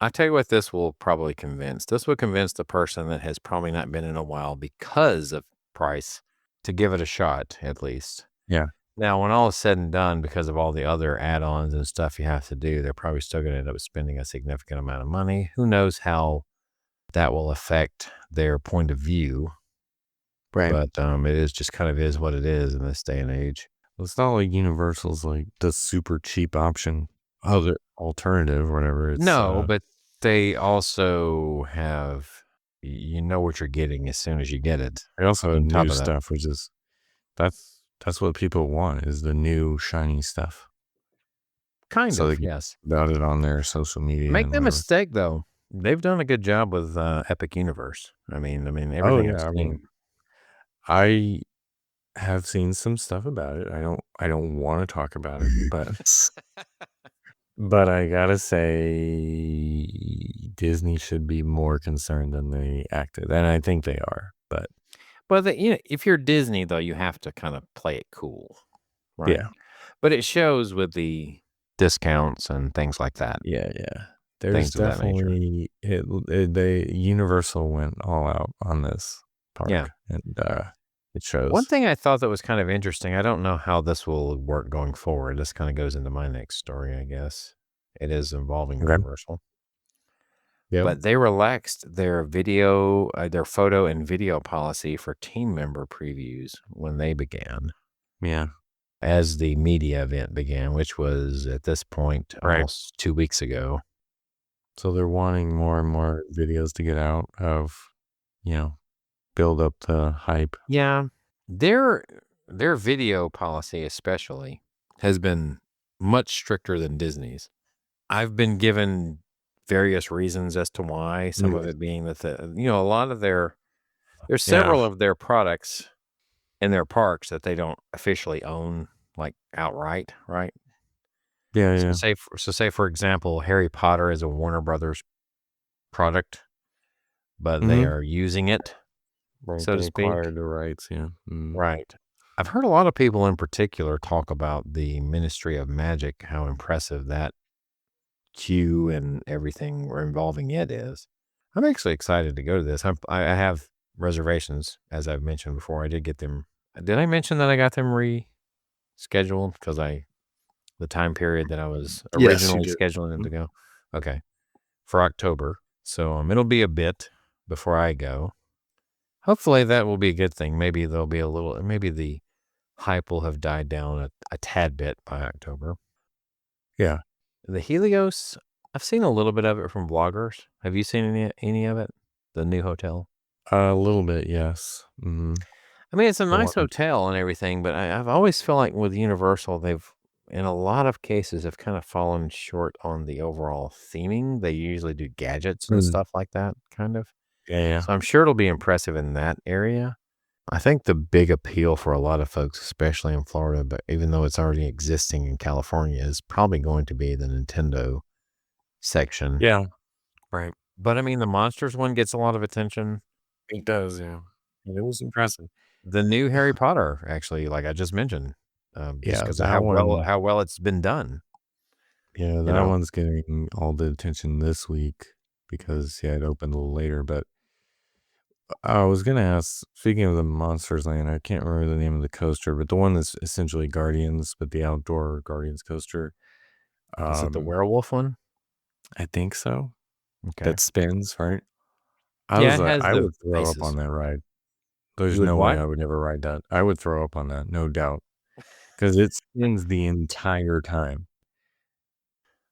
I tell you what, this will probably convince. This will convince the person that has probably not been in a while because of price to give it a shot, at least. Yeah. Now, when all is said and done, because of all the other add-ons and stuff you have to do, they're probably still going to end up spending a significant amount of money. Who knows how that will affect their point of view? Right. But it is just kind of is what it is in this day and age. Well, it's not like Universal's like the super cheap option, other alternative, whatever. It's No, but they also have, you know what you're getting as soon as you get it. they also have On top new of that, stuff, which is that's what people want, is the new shiny stuff. Kind so of, they can yes. talk about it on their social media Make and no whatever. mistake, though, they've done a good job with, Epic Universe. I mean, Oh, everything I've yeah, I mean, seen. I have seen some stuff about it. I don't wanna talk about it, but I gotta say Disney should be more concerned than they acted, and I think they are, but But if you're Disney, though, you have to kinda play it cool, right? yeah. But it shows with the discounts and things like that, Yeah, yeah. There's things of that nature. definitely they Universal went all out on this Yeah. park, and, it One shows. thing I thought that was kind of interesting, I don't know how this will work going forward. This kinda goes into my next story, I guess. It is involving Okay. Universal. Yep. But they relaxed their photo and video policy for team member previews when they began, Yeah. as the media event began, which was at this point Right. almost 2 weeks ago. So they're wanting more and more videos to get out of, you know, build up the hype. Yeah, their their video policy especially has been much stricter than Disney's. I've been given various reasons as to why, some of Mm, it being that a lot of there's yeah. several of their products in their parks that they don't officially own, like, outright, right? Yeah, So yeah. say, for example, Harry Potter is a Warner Brothers product, but they Mhm. are using it, Right, so to they speak. acquired the rights, yeah. Mhm. Right. I've heard a lot of people in particular talk about the Ministry of Magic, how impressive that queue and everything involving it is. I'm actually excited to go to this. I have reservations, as I've mentioned before. I did get them. Did I mention that I got them rescheduled because the time period that I was Yes, you originally did. scheduling them Mhm. to go? Okay, for October. So it'll be a bit before I go. Hopefully that will be a good thing. Maybe there'll be maybe the hype will have died down a tad bit by October. Yeah. The Helios, I've seen a little bit of it from vloggers. Have you seen any of it? The new hotel? A little bit, yes. Mhm. I mean, it's a The nice one hotel and everything, but I've always felt like with Universal, they've, in a lot of cases, have kind of fallen short on the overall theming. They usually do gadgets and Mm. stuff like that, kind of. Yeah, yeah. So I'm sure it'll be impressive in that area. I think the big appeal for a lot of folks, especially in Florida, but even though it's already existing in California, is probably going to be the Nintendo section. Yeah. Right. But I mean, the monsters one gets a lot of attention. It does, yeah. And it was impressive. The new Harry Potter, actually, like I just mentioned, just Yeah, because of that one how well it's been done, yeah, you that know? one's getting all the attention this week because, yeah, it opened a little later, but I was gonna ask, speaking of the Monsters Land, I can't remember the name of the coaster, but the one that's essentially Guardians, but the outdoor Guardians coaster. Is it the Um, werewolf one? I think so. Okay. That spins, right? I Yeah, was it like, has I the would throw up on faces. that ride. There's You would no way what? I would ever ride that. I would throw up on that, no doubt, because it spins the entire time,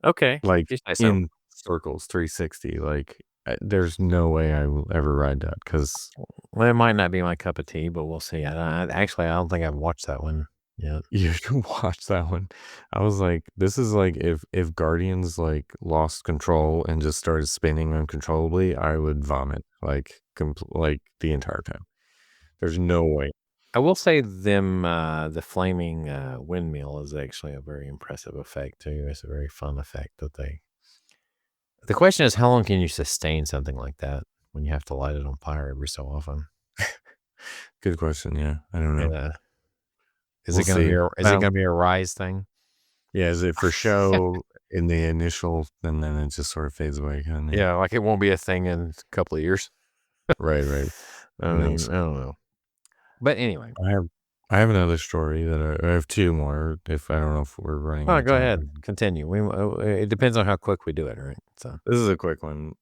Okay, if like you say so. in circles, 360. Like, there's no way I will ever ride that because Well, it might not be my cup of tea, but we'll see. Actually, I don't think I've watched that one yet. you should watch that one. I was like, this is like if Guardians like lost control and just started spinning uncontrollably, I would vomit like like the entire time. There's no way. I will say the flaming, windmill is actually a very impressive effect too. It's a very fun effect that they the question is how long can you sustain something like that when you have to light it on fire every so often? Good question. Yeah, I don't know. And, We'll see. is it gonna be a rise thing? Yeah, is it for show in the initial, and then it just sort of fades away kind of thing? Yeah, like it won't be a thing in a couple of years. Right, right. I Who mean, knows? I don't know. But anyway, I have I have another story that I have two more. If I don't know if we're running out oh, of go time. ahead. Continue. It depends on how quick we do it, right? So, This is a quick one.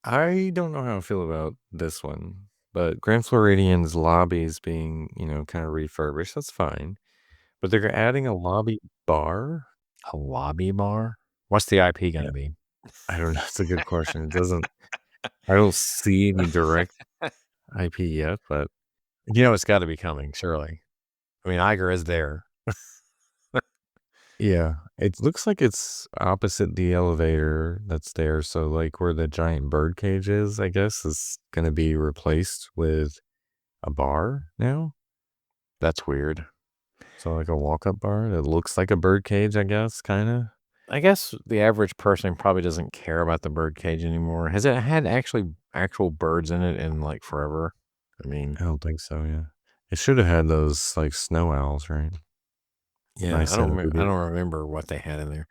I don't know how I feel about this one, but Grand Floridian's lobby is being, kind of refurbished. That's fine, but they're adding a lobby bar. a lobby bar? What's the IP Yeah, gonna be? I don't know. That's a good question. It doesn't. I don't see any direct IP yet, but You know it's gotta be coming, surely. I mean, Iger is there. Yeah, it looks like it's opposite the elevator that's there. So, like, where the giant bird cage is, I guess, is going to be replaced with a bar now. That's weird. So, like a walk-up bar that looks like a bird cage, I guess, kind of. I guess the average person probably doesn't care about the bird cage anymore. Has it had actual birds in it in like forever? I mean, I don't think so. Yeah, it should have had those like snow owls, right? yeah, Nice and I rooted. don't remember what they had in there.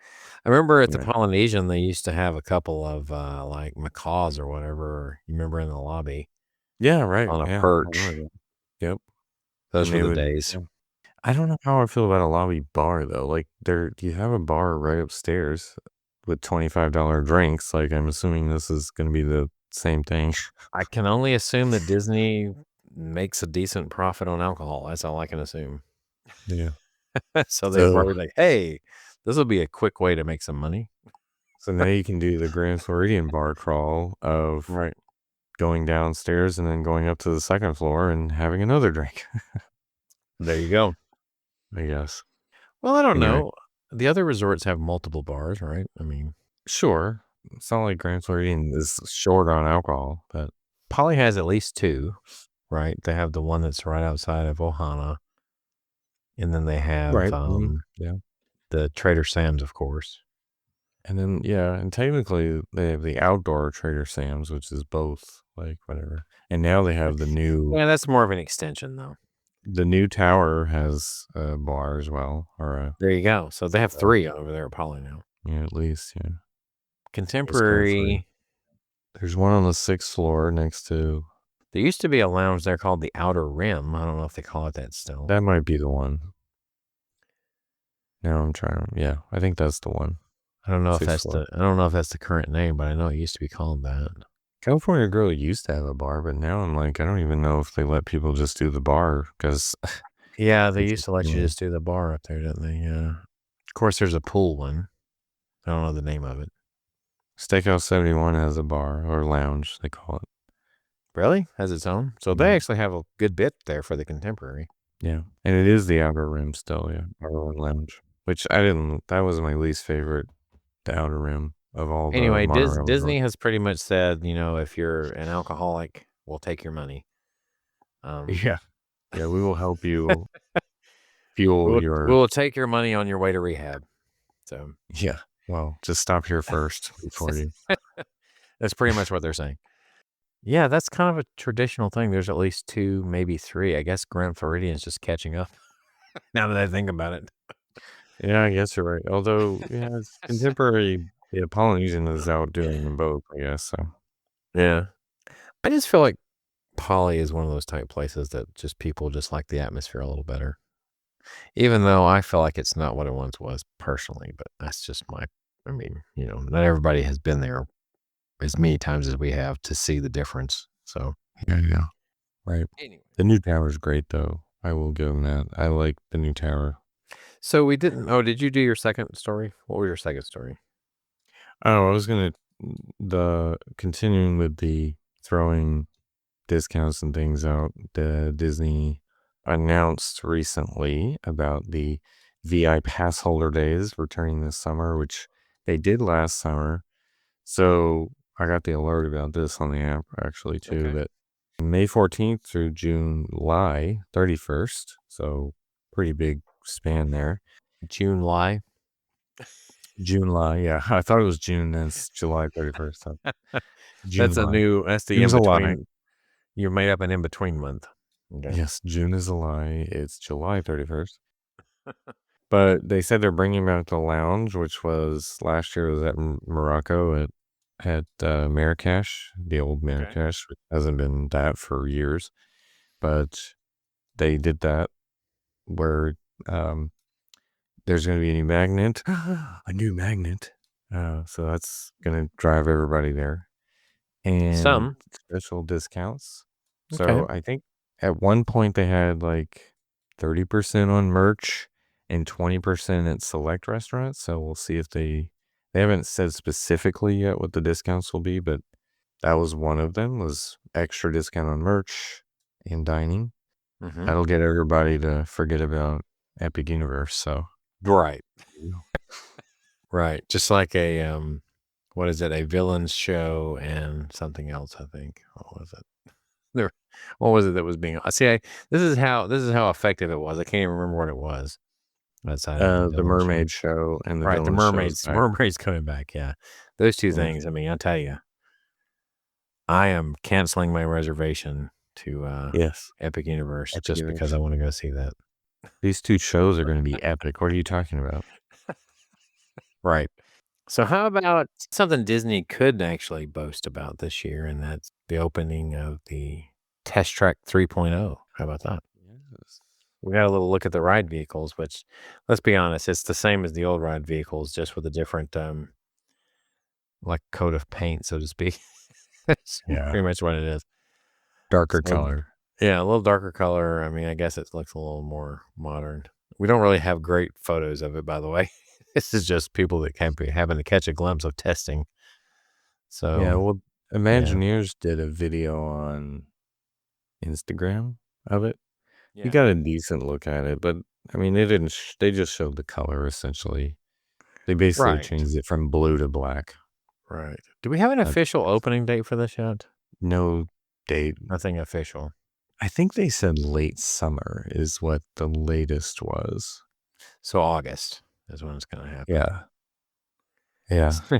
I remember at the Right. Polynesian they used to have a couple of like macaws or whatever. You remember in the lobby Yeah. Right. on a Yeah. I perch. remember that. Yep. Those And were they the would. days. Yeah. I don't know how I feel about a lobby bar though. Like, you have a bar right upstairs with $25 drinks. Like, I'm assuming this is going to be the same thing. I can only assume that Disney makes a decent profit on alcohol. That's all I can assume. Yeah. So they So, probably like, hey, this will be a quick way to make some money. so now you can do the Grand Floridian bar crawl of Right. going downstairs and then going up to the second floor and having another drink. There you go. I guess. Well, I don't Anyway, know. The other resorts have multiple bars, right? I mean, sure. It's not like Grand Floridian is short on alcohol, but Poly has at least two, right? They have the one that's right outside of Ohana, and then they have right. Yeah. the Trader Sam's, of course. And then, yeah, and technically they have the outdoor Trader Sam's, which is both, like, whatever. And now they have Yeah, that's more of an extension, though. the new tower has a bar as well, or There you go. So they have three over there at Poly now. yeah, at least, yeah. Just go for it. Contemporary. There's one on the 6th floor next to, There used to be a lounge there called the Outer Rim. I don't know if they call it that still. that might be the one. Now I'm trying to, yeah, I think that's the one. I don't know if 6th that's floor. I don't know if that's the current name, but I know it used to be called that. California Grill used to have a bar, but now I'm like, I don't even know if they let people just do the bar because Yeah, they it's, used to let you just do the bar up there, didn't they? Yeah. Of course, there's a pool one. I don't know the name of it. Steakhouse 71 has a bar or lounge, they call it. Really? Has its own? So Yeah. they actually have a good bit there for the Contemporary. Yeah. And it is the outer rim still, yeah. Outer rim lounge. Which that was my least favorite, the outer rim of all the Anyway, Montreal Disney resorts. has pretty much said, if you're an alcoholic, we'll take your money. Yeah. Yeah, we will help you fuel your, we'll take your money on your way to rehab. So yeah. Well, just stop here first before you. that's pretty much what they're saying. Yeah, that's kind of a traditional thing. There's at least two, maybe three. I guess Grand Floridian's just catching up now that I think about it. Yeah, I guess you're right. Although, yeah, it's contemporary, yeah, Polynesian is outdoing them both, I guess. So, Yeah. I just feel like Poly is one of those type places that just people just like the atmosphere a little better. Even though I feel like it's not what it once was personally, but that's just I mean, not everybody has been there as many times as we have to see the difference. So, yeah. Right. anyway. The new tower is great, though. I will give them that. I like the new tower. So we didn't, did you do your second story? What was your second story? Oh, I was gonna the continuing with the throwing discounts and things out. The Disney announced recently about the VI pass holder days returning this summer, which they did last summer. So I got the alert about this on the app actually too. Okay. That May 14th through July 31st. So pretty big span there. July. July, yeah. I thought it was June. That's July 31st. So That's July. that's the June's in a lie. between. You made up an in between month. Okay. Yes, June is a lie. It's July 31st. But they said they're bringing back the lounge, which was last year was at Morocco at Marrakesh, the old Marrakesh. It hasn't been that for years, but they did that where there's going to be a new magnet, a new magnet. So that's going to drive everybody there. And Some. special discounts. Okay. So I think at one point they had like 30% on merch and 20% at select restaurants. So we'll see if they haven't said specifically yet what the discounts will be, but that was one of them was extra discount on merch and dining. Mm-hmm. That'll get everybody to forget about Epic Universe. So Right. Right. Just like a what is it? A villain's show and something else, I think. What was it? There what was it that was being see, this is how effective it was. I can't even remember what it was outside of the The villain show. mermaid show and the Right, the villain show's back. mermaids coming back, yeah. Those 2 Yeah. things, I mean, I'll tell you, I am canceling my reservation to, Yes. Epic Universe Epic just because Universe. I wanna go see that. These 2 shows are gonna be epic. What are you talking about? Right. So how about something Disney could actually boast about this year, and that's the opening of the Test Track 3.0. How about that? Yes. We got a little look at the ride vehicles, which, let's be honest, it's the same as the old ride vehicles, just with a different, like, coat of paint, so to speak. That's Yeah. pretty much what it is. Darker So, color. yeah, a little darker color. I mean, I guess it looks a little more modern. We don't really have great photos of it, by the way. This is just people that can't be having to catch a glimpse of testing. Yeah, So, well, yeah. Imagineers did a video on Instagram of it. You Yeah. got a decent look at it, but I mean, they didn't. They just showed the color essentially. They basically Right. changed it from blue to black. Right. Do we have an Uh, official opening date for this yet? no date. Nothing official. I think they said late summer is what the latest was. So August is when it's going to happen. Yeah. Yeah.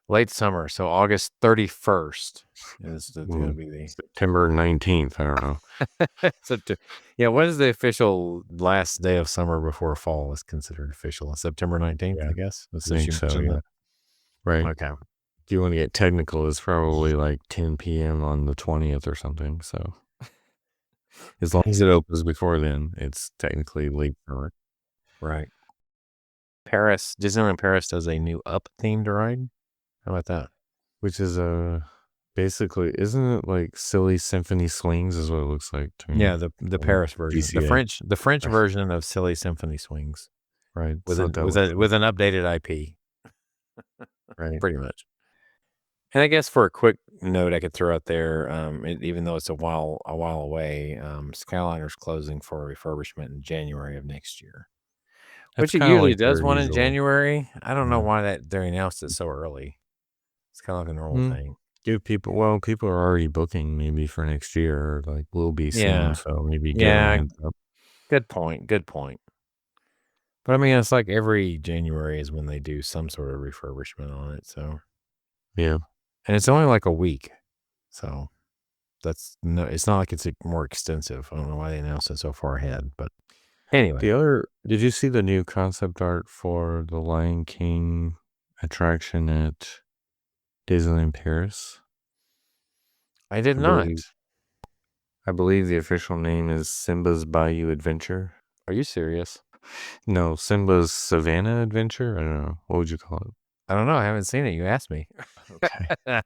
Late summer. So August 31st is going to be the September 19th. I don't know. yeah, what is the official last day of summer before fall is considered official? September 19th, Yeah. I guess. I Since think you so. mentioned Yeah. Right. that. Okay. If you want to get technical, it's probably like 10 p.m. on the 20th or something. So as long as it opens before then, it's technically late summer. Right. Disneyland Paris does a new Up themed ride. How about that? Which is basically, isn't it like Silly Symphony Swings is what it looks like to me. Yeah, the Or Paris version. DCA. The French version of Silly Symphony Swings Right. with That's what that looks like. with an updated IP, Right. pretty much. And I guess for a quick note I could throw out there, even though it's a while away, Skyliner's closing for refurbishment in January of next year, That's which it kind of usually like does their one in usual. January. I don't know Yeah. why they announced it so early. It's kind of like a normal Mm. thing. Give people, well, people are already booking maybe for next year, or like will be soon. Yeah. So maybe give them a Yeah. heads up. Good point. Good point. But I mean, it's like every January is when they do some sort of refurbishment on it. So, Yeah. and it's only like a week. So it's not like it's more extensive. I don't know why they announced it so far ahead, but anyway. Did you see the new concept art for the Lion King attraction at Disneyland Paris? I did I not. believe, I believe the official name is Simba's Bayou Adventure. Are you serious? No, Simba's Savannah Adventure. I don't know. What would you call it? I don't know. I haven't seen it. You asked me. Okay.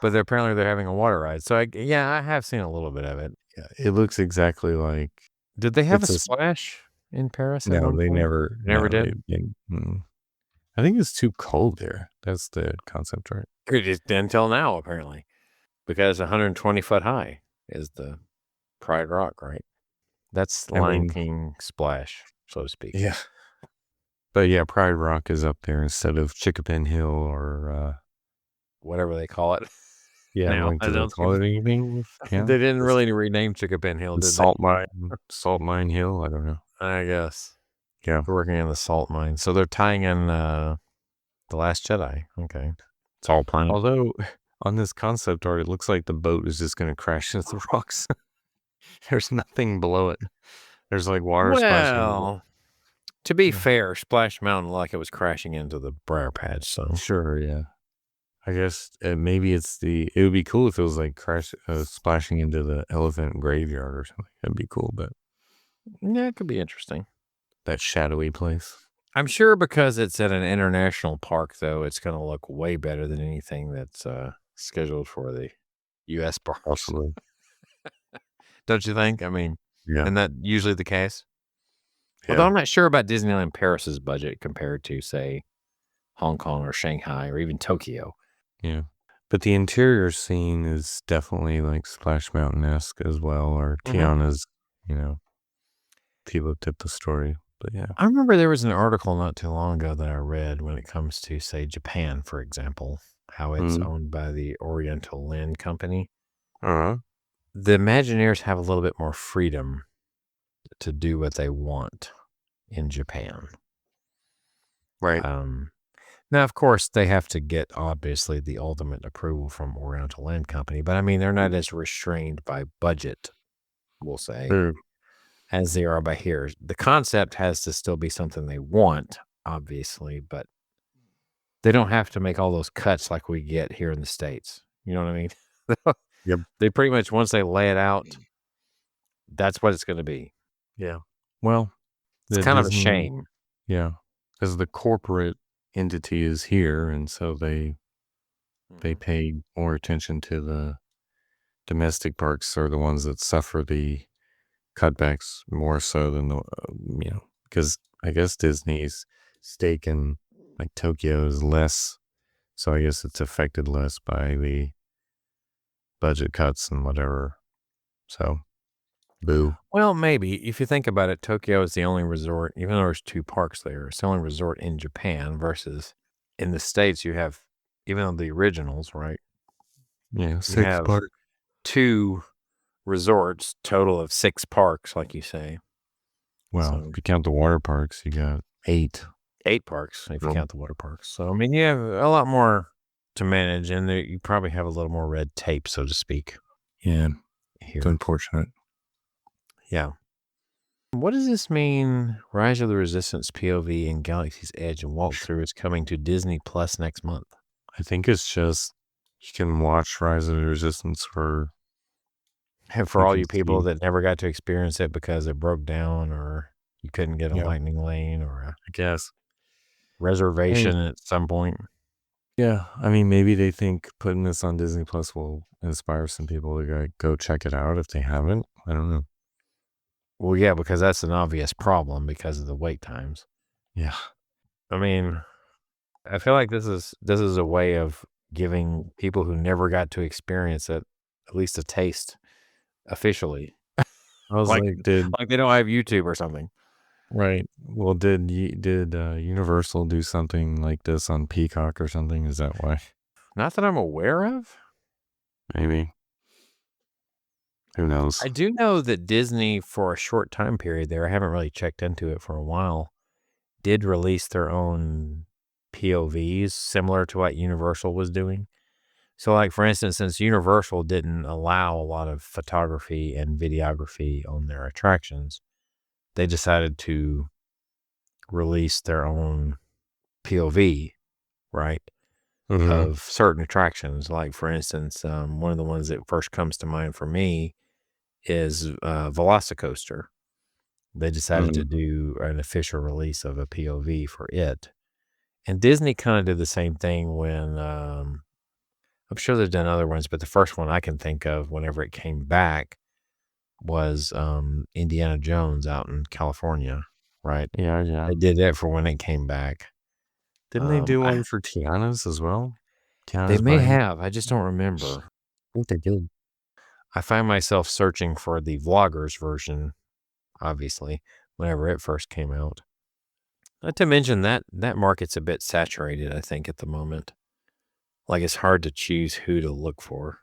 But they're having a water ride. So yeah, I have seen a little bit of it. Yeah, it looks exactly like Did they have a it's a. splash in Paris at No, one they point? never. Never No, did. I think it's too cold there. That's the concept art. It just until now, apparently, because 120 foot high is the Pride Rock, right? That's I Lion mean, King splash, so to speak. yeah. But yeah, Pride Rock is up there instead of Chickapin Hill or Whatever they call it. yeah, Now like I do they don't call think it anything? Yeah. they didn't really rename Chickapin Hill, The did they? Salt Mine Hill. I don't know. I guess Yeah. they're working in the salt mine, so they're tying in the Last Jedi. Okay, it's all planned. Although on this concept art, it looks like the boat is just going to crash into the rocks. There's nothing below it. There's like water splashing. Well, to be Yeah. fair, Splash Mountain like it was crashing into the briar patch. So Sure, yeah. I guess maybe it would be cool if it was like splashing into the elephant graveyard or something. That'd be cool, but yeah, it could be interesting. that shadowy place. I'm sure because it's at an international park, though, it's going to look way better than anything that's scheduled for the U.S. parks. Possibly. Don't you think? I mean, Yeah. isn't that usually the case? Yeah. Although I'm not sure about Disneyland Paris's budget compared to, say, Hong Kong or Shanghai or even Tokyo. Yeah. But the interior scene is definitely like Splash Mountain-esque as well, or Tiana's, if you looked at the story. But yeah. I remember there was an article not too long ago that I read when it comes to, say, Japan, for example, how it's Mm. owned by the Oriental Land Company. Uh-huh. The Imagineers have a little bit more freedom to do what they want in Japan. Right. Now, of course, they have to get, obviously, the ultimate approval from Oriental Land Company, but I mean, they're not as restrained by budget, we'll say, True. as they are by here. The concept has to still be something they want, obviously, but they don't have to make all those cuts like we get here in the States. You know what I mean? Yep. They pretty much, once they lay it out, that's what it's going to be. Yeah. Well, It's the kind of a Disney, shame. yeah, because the corporate entity is here, and so they Mhm. pay more attention to the domestic parks are the ones that suffer the cutbacks more so than the because I guess Disney's stake in like Tokyo is less, so I guess it's affected less by the budget cuts and whatever. So, boo. Well, maybe. If you think about it, Tokyo is the only resort, even though there's 2 parks there, it's the only resort in Japan versus in the States, you have, even though the originals, right? Yeah, You six have part. 2 resorts, total of 6 parks, like you say. Well, So if you count the water parks, you got 8. 8 parks if you Um, count the water parks. So, I mean, you have a lot more to manage, and there you probably have a little more red tape, so to speak, Yeah, it's here. unfortunate. Yeah. What does this mean? Rise of the Resistance POV in Galaxy's Edge and walkthrough is coming to Disney Plus next month. I think it's just you can watch Rise of the Resistance for And for you all can you people see. that never got to experience it because it broke down or you couldn't get a Yeah, lightning lane or a I guess. Hey, reservation at some point. yeah, I mean, maybe they think putting this on Disney Plus will inspire some people to go check it out if they haven't. I don't know. Well, yeah, because that's an obvious problem because of the wait times. Yeah. I mean, I feel like this is a way of giving people who never got to experience it at least a taste officially. I was Like like, did like they don't have YouTube or something. right. Well, did Universal do something like this on Peacock or something? Is that why? Not that I'm aware of. Maybe. Who knows? I do know that Disney, for a short time period there, I haven't really checked into it for a while, did release their own POVs similar to what Universal was doing. So, like, for instance, since Universal didn't allow a lot of photography and videography on their attractions, they decided to release their own POV, right, Hmm. of certain attractions. Like, for instance, one of the ones that first comes to mind for me is Velocicoaster. They decided to Hmm. do an official release of a POV for it. And Disney kinda did the same thing when, I'm sure they've done other ones, but the first one I can think of whenever it came back was, Indiana Jones out in California, right? Yeah, yeah. They did that for when it came back. Didn't they do I one for Tiana's as well? They Tiana's may Bite? have, I just don't remember. I think they did. I find myself searching for the vloggers version, obviously, whenever it first came out. Not to mention that market's a bit saturated, I think, at the moment. Like, it's hard to choose who to look for.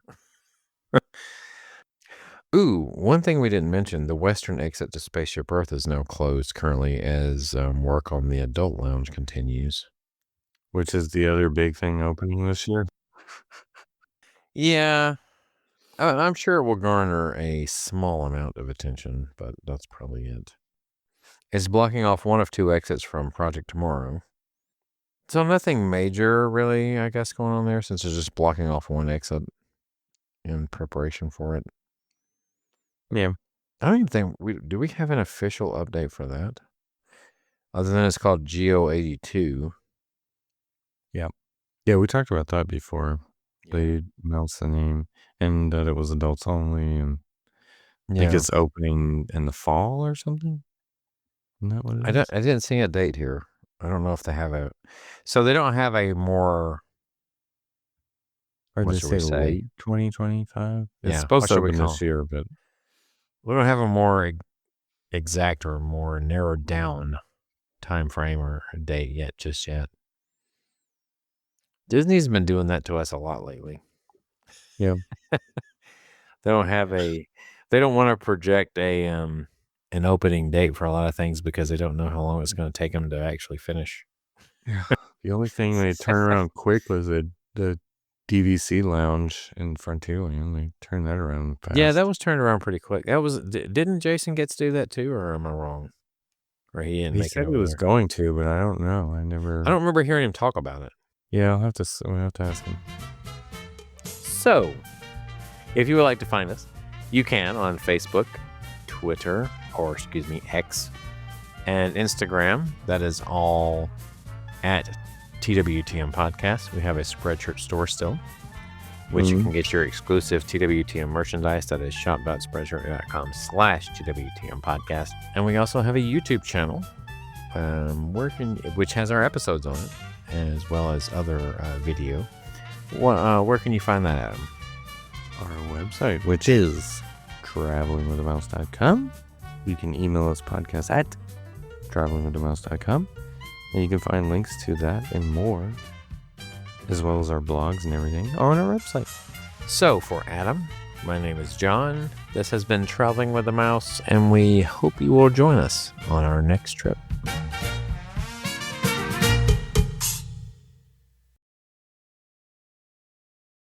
Ooh, one thing we didn't mention, the western exit to Spaceship Earth is now closed currently as, work on the adult lounge continues. Which is the other big thing opening this year? Yeah, I'm sure it will garner a small amount of attention, but that's probably it. It's blocking off one of 2 exits from Project Tomorrow. So nothing major really, I guess, going on there since it's just blocking off one exit in preparation for it. Yeah. I don't even think do we have an official update for that? Other than it's called Geo 82. Yeah. Yeah, we talked about that before. Yeah. They announced the name and that it was adults only, and I think Yeah. it's opening in the fall or something. Isn't that what it is? I didn't see a date here. I don't know if they have a so they don't have a more Or did what they should we say say? late 2025? It's Yeah, supposed what to should we open call? this year, but We don't have a more exact or more narrowed down time frame or a date yet. Disney's been doing that to us a lot lately. Yeah. They don't want to project an opening date for a lot of things because they don't know how long it's going to take them to actually finish. Yeah. The only thing they turned around quick was the DVC lounge in Frontierland. They turned that around fast. Yeah, that was turned around pretty quick. Didn't Jason Getz do that too, or am I wrong? Or he didn't make said it he over was there? going to, but I don't know. I don't remember hearing him talk about it. Yeah, we'll have to ask him. So, if you would like to find us, you can on Facebook, Twitter, or X, and Instagram. That is all at TWTM Podcast. We have a Spreadshirt store still, which you can get your exclusive TWTM merchandise. That is shop.spreadshirt.com/TWTM Podcast. And we also have a YouTube channel, which has our episodes on it, as well as other video. Where can you find that, Adam? Our website, which is travelingwithamouse.com. You can email us podcast at travelingwithamouse.com, and you can find links to that and more, as well as our blogs and everything, on our website. So for Adam, my name is John. This has been Traveling with a Mouse, and we hope you will join us on our next trip.